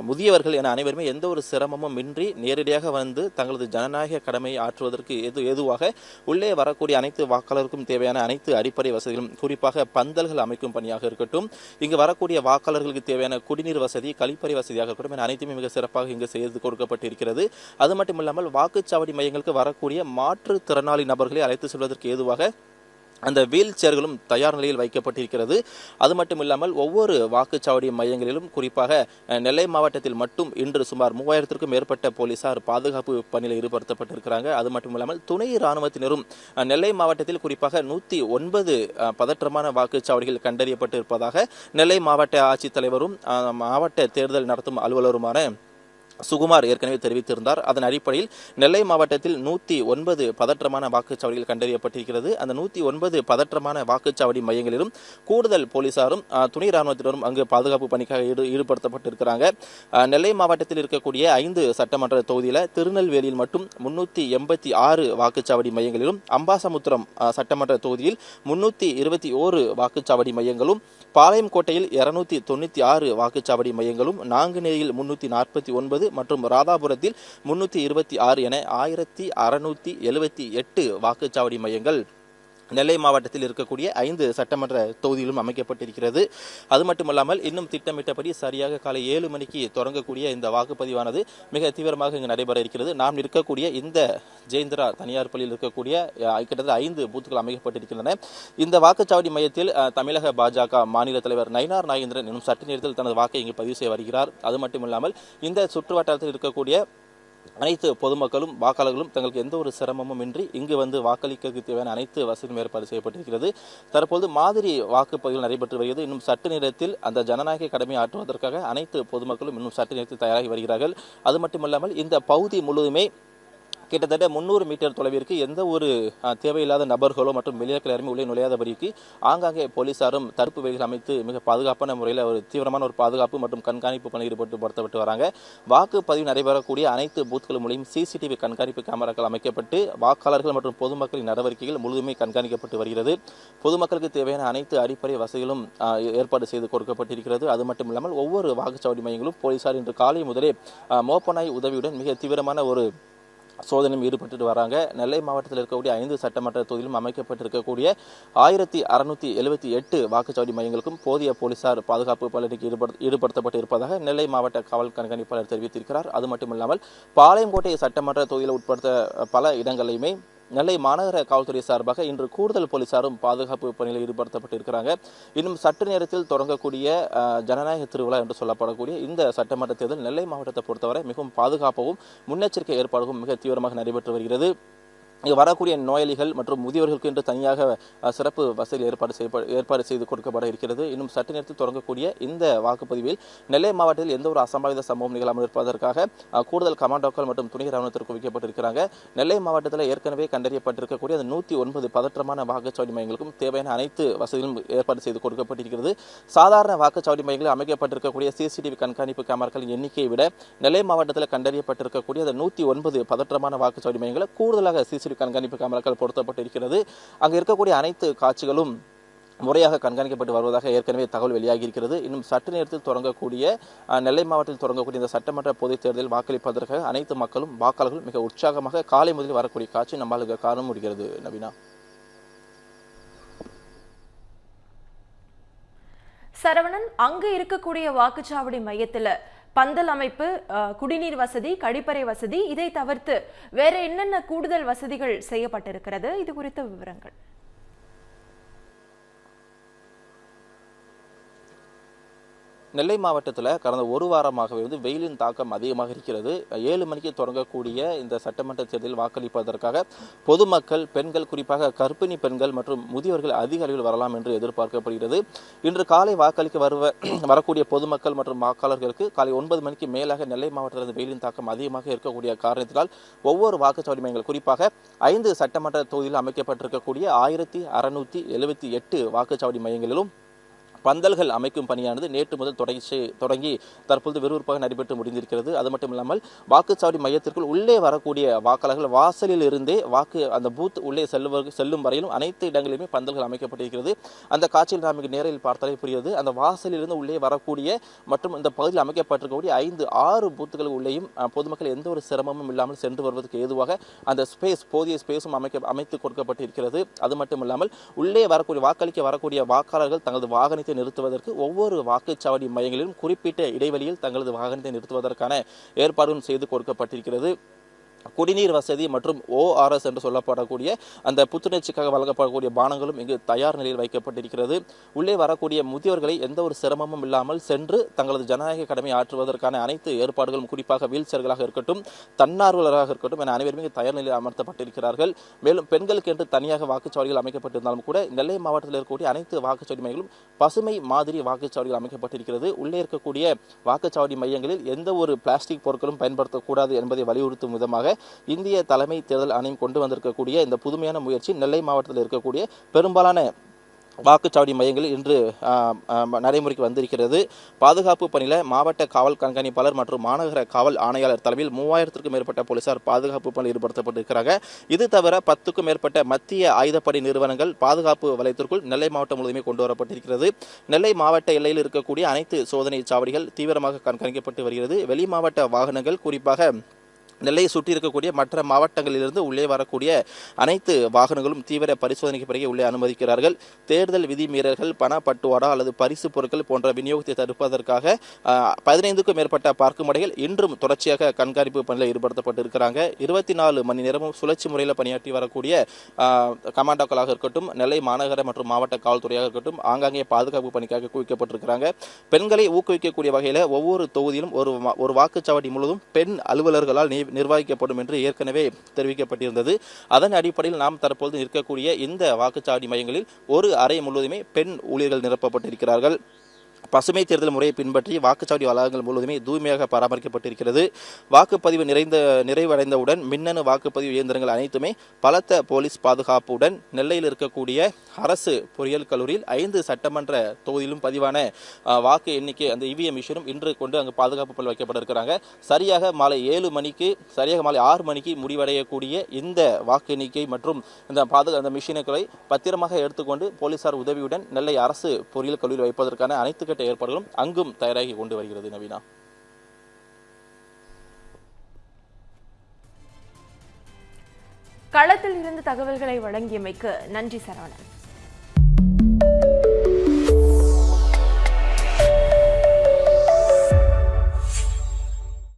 முதியவர்கள் என அனைவருமே எந்த ஒரு சிரமமும் இன்றி நேரடியாக வந்து தங்களது ஜனநாயக கடமையை ஆற்றுவதற்கு ஏதுவாக உள்ளே வரக்கூடிய அனைத்து வாக்காளருக்கும் தேவையான அனைத்து அடிப்படை வசதிகளும், குறிப்பாக பந்தல்கள் அமைக்கும் பணியாக இருக்கட்டும், இங்கு வரக்கூடிய வாக்காளர்களுக்கு தேவையான குடிநீர் வசதி, கழிப்பறை வசதியாக இருக்கட்டும் என அனைத்துமே மிக சிறப்பாக இங்கு செய்து கொடுக்கப்பட்டிருக்கிறது. அது மட்டுமில்லாமல் வாக்குச்சாவடி மையங்களுக்கு வரக்கூடிய மாற்றுத்திறனாளி நபர்களை அழைத்து செல்வதற்கு ஏதுவாக அந்த வீல் சேர்களும் தயார் நிலையில் வைக்கப்பட்டிருக்கிறது. அது மட்டும் இல்லாமல் ஒவ்வொரு வாக்குச்சாவடி மையங்களிலும், குறிப்பாக நெல்லை மாவட்டத்தில் மட்டும் இன்று சுமார் 3000க்கும் மேற்பட்ட போலீசார் பாதுகாப்பு பணியில் ஈடுபடுத்தப்பட்டிருக்கிறாங்க. அது மட்டும் இல்லாமல் துணை இராணுவத்தினரும் நெல்லை மாவட்டத்தில் குறிப்பாக 109 பதற்றமான வாக்குச்சாவடிகள் கண்டறியப்பட்டிருப்பதாக நெல்லை மாவட்ட ஆட்சித்தலைவரும் மாவட்ட தேர்தல் நடத்தும் அலுவலருமான சுகுமார் ஏற்கனவே தெரிவித்திருந்தார். அதன் அடிப்படையில் நெல்லை மாவட்டத்தில் 109 பதற்றமான வாக்குச்சாவடிகள் கண்டறியப்பட்டிருக்கிறது. அந்த 109 பதற்றமான வாக்குச்சாவடி மையங்களிலும் கூடுதல் போலீசாரும் துணை ராணுவத்தினரும் அங்கு பாதுகாப்பு பணிக்காக ஈடுபடுத்தப்பட்டிருக்கிறாங்க. நெல்லை மாவட்டத்தில் இருக்கக்கூடிய 5 சட்டமன்ற தொகுதியில் திருநெல்வேலியில் மட்டும் 386 வாக்குச்சாவடி மையங்களிலும், அம்பாசமுத்திரம் சட்டமன்ற தொகுதியில் 321 வாக்குச்சாவடி மையங்களும், பாளையங்கோட்டையில் 296 வாக்குச்சாவடி மையங்களும், நாங்குநேரியில் 349 மற்றும் ராதாபுரத்தில் 326 என 1678 வாக்குச்சாவடி மையங்கள் நெல்லை மாவட்டத்தில் இருக்கக்கூடிய 5 சட்டமன்ற தொகுதியிலும் அமைக்கப்பட்டிருக்கிறது. அது மட்டுமல்லாமல் இன்னும் திட்டமிட்டபடி சரியாக காலை 7 மணிக்கு தொடங்கக்கூடிய இந்த வாக்குப்பதிவானது மிக தீவிரமாக இங்கு நடைபெற இருக்கிறது. நாம் இருக்கக்கூடிய இந்த ஜெயந்திரா தனியார் பள்ளியில் இருக்கக்கூடிய கிட்டத்தட்ட 5 பூத்துகள் அமைக்கப்பட்டிருக்கின்றன. இந்த வாக்குச்சாவடி மையத்தில் தமிழக பாஜக மாநில தலைவர் நயினார் நாகேந்திரன் இன்னும் சற்று நேரத்தில் தனது வாக்கை இங்கு பதிவு செய்ய வருகிறார். அது மட்டுமில்லாமல் இந்த சுற்று வட்டாரத்தில் இருக்கக்கூடிய அனைத்து பொதுமக்களும் வாக்காளர்களும் தங்களுக்கு எந்த ஒரு சிரமமும் இன்றி இங்கு வந்து வாக்களிக்க தேவையான அனைத்து வசதியும் ஏற்பாடு செய்யப்பட்டிருக்கிறது. தற்போது மாதிரி வாக்குப்பதிவு நடைபெற்று வருகிறது. இன்னும் சற்று நேரத்தில் அந்த ஜனநாயக கடமையை ஆற்றுவதற்காக அனைத்து பொதுமக்களும் இன்னும் சற்று நேரத்தில் தயாராகி வருகிறார்கள். அது மட்டுமல்லாமல் இந்த பகுதி முழுவதுமே கிட்டத்தட்ட 300 மீட்டர் தொலைவிற்கு எந்த ஒரு தேவையில்லாத நபர்களோ மற்றும் வெளியாட்கள் யாருமே உள்ளே நுழையாதபடிக்கு ஆங்காங்கே போலீசாரும் தடுப்பு வேலிகள் அமைத்து மிக பாதுகாப்பான முறையில் ஒரு தீவிரமான ஒரு பாதுகாப்பு மற்றும் கண்காணிப்பு பணியில் ஈடுபடுத்தப்பட்டு வராங்க. வாக்குப்பதிவு நடைபெறக்கூடிய அனைத்து பூத்கள் மூலம் சிசிடிவி கண்காணிப்பு கேமராக்கள் அமைக்கப்பட்டு வாக்காளர்கள் மற்றும் பொதுமக்களின் நடவடிக்கைகள் முழுதுமே கண்காணிக்கப்பட்டு வருகிறது. பொதுமக்களுக்கு தேவையான அனைத்து அடிப்படை வசதிகளும் ஏற்பாடு செய்து கொடுக்கப்பட்டிருக்கிறது. அது மட்டும் இல்லாமல் ஒவ்வொரு வாக்குச்சாவடி மையங்களும் போலீசார் இன்று காலை முதலே மோப்பநாய் உதவியுடன் மிக தீவிரமான ஒரு சோதனையும் ஈடுபட்டு வராங்க. நெல்லை மாவட்டத்தில் இருக்கக்கூடிய 5 சட்டமன்ற தொகுதியிலும் அமைக்கப்பட்டிருக்கக்கூடிய 1678 வாக்குச்சாவடி மையங்களுக்கும் போதிய போலீசார் பாதுகாப்பு பணிக்கு ஈடுபடுத்தப்பட்டு இருப்பதாக நெல்லை மாவட்ட காவல் கண்காணிப்பாளர் தெரிவித்திருக்கிறார். அது மட்டுமில்லாமல் பாளையங்கோட்டை சட்டமன்ற தொகுதியில் உட்படுத்த பல இடங்களையுமே நெல்லை மாநகர காவல்துறை சார்பாக இன்று கூடுதல் போலீசாரும் பாதுகாப்பு பணியில் ஈடுபடுத்தப்பட்டிருக்கிறாங்க. இன்னும் சற்று நேரத்தில் தொடங்கக்கூடிய ஜனநாயக திருவிழா என்று சொல்லப்படக்கூடிய இந்த சட்டமன்ற தேர்தல் நெல்லை மாவட்டத்தை பொறுத்தவரை மிகவும் பாதுகாப்பாகவும் முன்னெச்சரிக்கை ஏற்பாடுகளும் மிக தீவிரமாக நடைபெற்று வருகிறது. இங்கு வரக்கூடிய நோயாளிகள் மற்றும் முதியவர்களுக்கு என்று தனியாக சிறப்பு வசதி ஏற்பாடு செய்து கொடுக்கப்பட இருக்கிறது. இன்னும் சற்று நேரத்தில் தொடங்கக்கூடிய இந்த வாக்குப்பதிவில் நெல்லை மாவட்டத்தில் எந்த ஒரு அசம்பாவித சம்பவம் நிகழாமல் இருப்பதற்காக கூடுதல் கமாண்டோக்கள் மற்றும் துணை ராணுவத்திற்கு குவிக்கப்பட்டிருக்கிறாங்க. நெல்லை மாவட்டத்தில் ஏற்கனவே கண்டறியப்பட்டிருக்கக்கூடிய அந்த 109 பதற்றமான வாக்குச்சாவடி மையங்களுக்கும் தேவையான அனைத்து வசதிகளும் ஏற்பாடு செய்து கொடுக்கப்பட்டிருக்கிறது. சாதாரண வாக்குச்சாவடி மையங்களில் அமைக்கப்பட்டிருக்கக்கூடிய சிசிடிவி கண்காணிப்பு கேமராக்களின் எண்ணிக்கையை விட நெல்லை மாவட்டத்தில் கண்டறியப்பட்டிருக்கக்கூடிய அந்த 109 பதற்றமான வாக்குச்சாவடி மையங்களை கூடுதலாக சிசிடிவி கண்காணிப்பு கேமராக்கள் பொருத்தப்பட்டிருக்கிறது. அங்கு இருக்கக்கூடிய அனைத்து காட்சிகளும் முறையாக கண்காணிக்கப்பட்டு வருவதாக ஏற்கனவே தகவல் வெளியாகி இருக்கிறது. இன்னும் சற்று நேரத்தில் தொடங்கக்கூடிய நெல்லை மாவட்டத்தில் தொடங்கக்கூடிய இந்த சட்டமன்ற பொதுத் தேர்தலில் வாக்களிப்பதற்காக அனைத்து மக்களும் வாக்காளர்களும் மிக உற்சாகமாக காலை முதலில் வரக்கூடிய காட்சி நம்மளுக்கு காண முடிகிறது. நவீனா, சரவணன், அங்கு இருக்கக்கூடிய வாக்குச்சாவடி மையத்துல பந்தல் அமைப்பு, குடிநீர் வசதி, கழிப்பறை வசதி, இதை தவிர்த்து வேற என்னென்ன கூடுதல் வசதிகள் செய்யப்பட்டிருக்கிறது? இது குறித்த விவரங்கள். நெல்லை மாவட்டத்தில் கடந்த ஒரு வாரமாகவே வெயிலின் தாக்கம் அதிகமாக இருக்கிறது. 7 மணிக்கு தொடங்கக்கூடிய இந்த சட்டமன்ற தேர்தலில் வாக்களிப்பதற்காக பொதுமக்கள், பெண்கள், குறிப்பாக கர்ப்பிணி பெண்கள் மற்றும் முதியவர்கள் அதிக அளவில் வரலாம் என்று எதிர்பார்க்கப்படுகிறது. இன்று காலை வாக்களிக்க வரக்கூடிய பொதுமக்கள் மற்றும் வாக்காளர்களுக்கு காலை 9 மணிக்கு மேலாக நெல்லை மாவட்டத்தில் வெயிலின் தாக்கம் அதிகமாக இருக்கக்கூடிய காரணத்தினால் ஒவ்வொரு வாக்குச்சாவடி மையங்கள், குறிப்பாக 5 சட்டமன்ற தொகுதியில் அமைக்கப்பட்டிருக்கக்கூடிய 1678 வாக்குச்சாவடி மையங்களிலும் பந்தல்கள் அமைக்கும் பணியானது நேற்று முதல் தொடங்கி தற்போது விறுவிறுப்பாக நடைபெற்று முடிந்திருக்கிறது. அது மட்டும் இல்லாமல் வாக்குச்சாவடி மையத்திற்குள் உள்ளே வரக்கூடிய வாக்காளர்கள் வாசலில் இருந்தே அந்த பூத் உள்ளே செல்லும் வரையிலும் அனைத்து இடங்களிலுமே பந்தல்கள் அமைக்கப்பட்டிருக்கிறது. அந்த காட்சியில் நாம் நேரில் பார்த்தாலே புரிகிறது. அந்த வாசலில் இருந்து உள்ளே வரக்கூடிய மற்றும் இந்த பகுதியில் அமைக்கப்பட்டிருக்கக்கூடிய 5-6 பூத்துகள் உள்ளேயும் பொதுமக்கள் எந்த ஒரு சிரமமும் இல்லாமல் சென்று வருவதற்கு ஏதுவாக அந்த போதிய ஸ்பேஸும் அமைத்து கொடுக்கப்பட்டிருக்கிறது. அது மட்டும் இல்லாமல் உள்ளே வரக்கூடிய வாக்களிக்க வரக்கூடிய வாக்காளர்கள் தங்களது வாகனத்தை நிறுத்துவதற்கு ஒவ்வொரு வாக்குச்சாவடி மையங்களிலும் குறிப்பிட்ட இடைவெளியில் தங்களது வாகனத்தை நிறுத்துவதற்கான ஏற்பாடும் செய்து கொடுக்கப்பட்டிருக்கிறது. குடிநீர் வசதி மற்றும் ORS என்று சொல்லப்படக்கூடிய அந்த புத்துணர்ச்சிக்காக வழங்கப்படக்கூடிய பானங்களும் இங்கு தயார் நிலையில் வைக்கப்பட்டிருக்கிறது. உள்ளே வரக்கூடிய முதியோர்களை எந்த ஒரு சிரமமும் இல்லாமல் சென்று தங்களது ஜனநாயக கடமையை ஆற்றுவதற்கான அனைத்து ஏற்பாடுகளும், குறிப்பாக வீல் சேர்களாக இருக்கட்டும், தன்னார்வலராக இருக்கட்டும் என அனைவருமே தயார் நிலையில் அமர்த்தப்பட்டிருக்கிறார்கள். மேலும் பெண்களுக்கு என்று தனியாக வாக்குச்சாவடிகள் அமைக்கப்பட்டிருந்தாலும் கூட நெல்லை மாவட்டத்தில் இருக்கக்கூடிய அனைத்து வாக்குச்சாவடி மையங்களும் பசுமை மாதிரி வாக்குச்சாவடிகள் அமைக்கப்பட்டிருக்கிறது. உள்ளே இருக்கக்கூடிய வாக்குச்சாவடி மையங்களில் எந்த ஒரு பிளாஸ்டிக் பொருட்களும் பயன்படுத்தக்கூடாது என்பதை வலியுறுத்தும் விதமாக இந்திய தலைமை தேர்தல் ஆணையம் கொண்டு வந்திருக்கக்கூடிய இந்த புதுமையான முயற்சி நெல்லை மாவட்டத்தில் இருக்கக்கூடிய பெரும்பாலான வாக்குச்சாவடி மையங்களில் இன்று நடைமுறைக்கு வந்திருக்கிறது. பாதுகாப்பு பணியில் மாவட்ட காவல் கண்காணிப்பாளர் மற்றும் மாநகர காவல் ஆணையாளர் தலைமையில் 3000க்கும் மேற்பட்ட போலீசார் பாதுகாப்பு பணியில் ஈடுபடுத்தப்பட்டிருக்கிறாங்க. இது தவிர 10க்கும் மேற்பட்ட மத்திய ஆயுதப்படை நிறுவனங்கள் பாதுகாப்பு வலயத்திற்குள் நெல்லை மாவட்டம் முழுவதுமே கொண்டு வரப்பட்டிருக்கிறது. நெல்லை மாவட்ட எல்லையில் இருக்கக்கூடிய அனைத்து சோதனை சாவடிகள் தீவிரமாக கண்காணிக்கப்பட்டு வருகிறது. வெளி மாவட்ட வாகனங்கள், குறிப்பாக நெல்லையை சுற்றி இருக்கக்கூடிய மற்ற மாவட்டங்களிலிருந்து உள்ளே வரக்கூடிய அனைத்து வாகனங்களும் தீவிர பரிசோதனைக்கு பிறகு உள்ளே அனுமதிக்கிறார்கள். தேர்தல் விதிமீறல்கள், பணப்பட்டுவாடா அல்லது பரிசு பொருட்கள் போன்ற விநியோகத்தை தடுப்பதற்காக 15க்கும் மேற்பட்ட பார்க்குமடைகள் இன்றும் தொடர்ச்சியாக கண்காணிப்பு பணியில் ஈடுபடுத்தப்பட்டிருக்கிறாங்க. 24 மணி நேரமும் சுழற்சி முறையில் பணியாற்றி வரக்கூடிய கமாண்டோக்களாக இருக்கட்டும், நெல்லை மாநகர மற்றும் மாவட்ட காவல்துறையாக இருக்கட்டும், ஆங்காங்கே பாதுகாப்பு பணிக்காக குவிக்கப்பட்டிருக்கிறாங்க. பெண்களை ஊக்குவிக்கக்கூடிய வகையில் ஒவ்வொரு தொகுதியிலும் ஒரு வாக்குச்சாவடி முழுவதும் பெண் அலுவலர்களால் நிர்வகிக்கப்படும் என்று ஏற்கனவே தெரிவிக்கப்பட்டிருந்தது. அதன் அடிப்படையில் நாம் தற்போது இருக்கக்கூடிய இந்த வாக்குச்சாவடி மையங்களில் ஒரு அறை முழுவதுமே பெண் ஊழியர்கள் நிரப்பப்பட்டிருக்கிறார்கள். பசுமை தேர்தல் முறையை பின்பற்றி வாக்குச்சாவடி வளாகங்கள் முழுவதுமே தூய்மையாக பராமரிக்கப்பட்டிருக்கிறது. வாக்குப்பதிவு நிறைவடைந்தவுடன் மின்னணு வாக்குப்பதிவு இயந்திரங்கள் அனைத்துமே பலத்த போலீஸ் பாதுகாப்புடன் நெல்லையில் இருக்கக்கூடிய அரசு பொறியியல் கல்லூரியில் 5 சட்டமன்ற தொகுதியிலும் பதிவான வாக்கு எண்ணிக்கை அந்த இவிஎம் மிஷினும் இன்று கொண்டு அங்கு பாதுகாப்பு பல் வைக்கப்பட இருக்கிறாங்க. சரியாக மாலை 6 மணிக்கு முடிவடையக்கூடிய இந்த வாக்கு எண்ணிக்கை மற்றும் அந்த மிஷினுக்களை பத்திரமாக எடுத்துக்கொண்டு போலீசார் உதவியுடன் நெல்லை அரசு பொறியியல் கல்லூரியில் வைப்பதற்கான அனைத்து கட்ட ஏற்பாடுகளும் அங்கும் தயாராகி கொண்டு வருகிறது. நவீனா, களத்தில் இருந்து தகவல்களை வழங்கியமைக்கு நன்றி சரவணன்.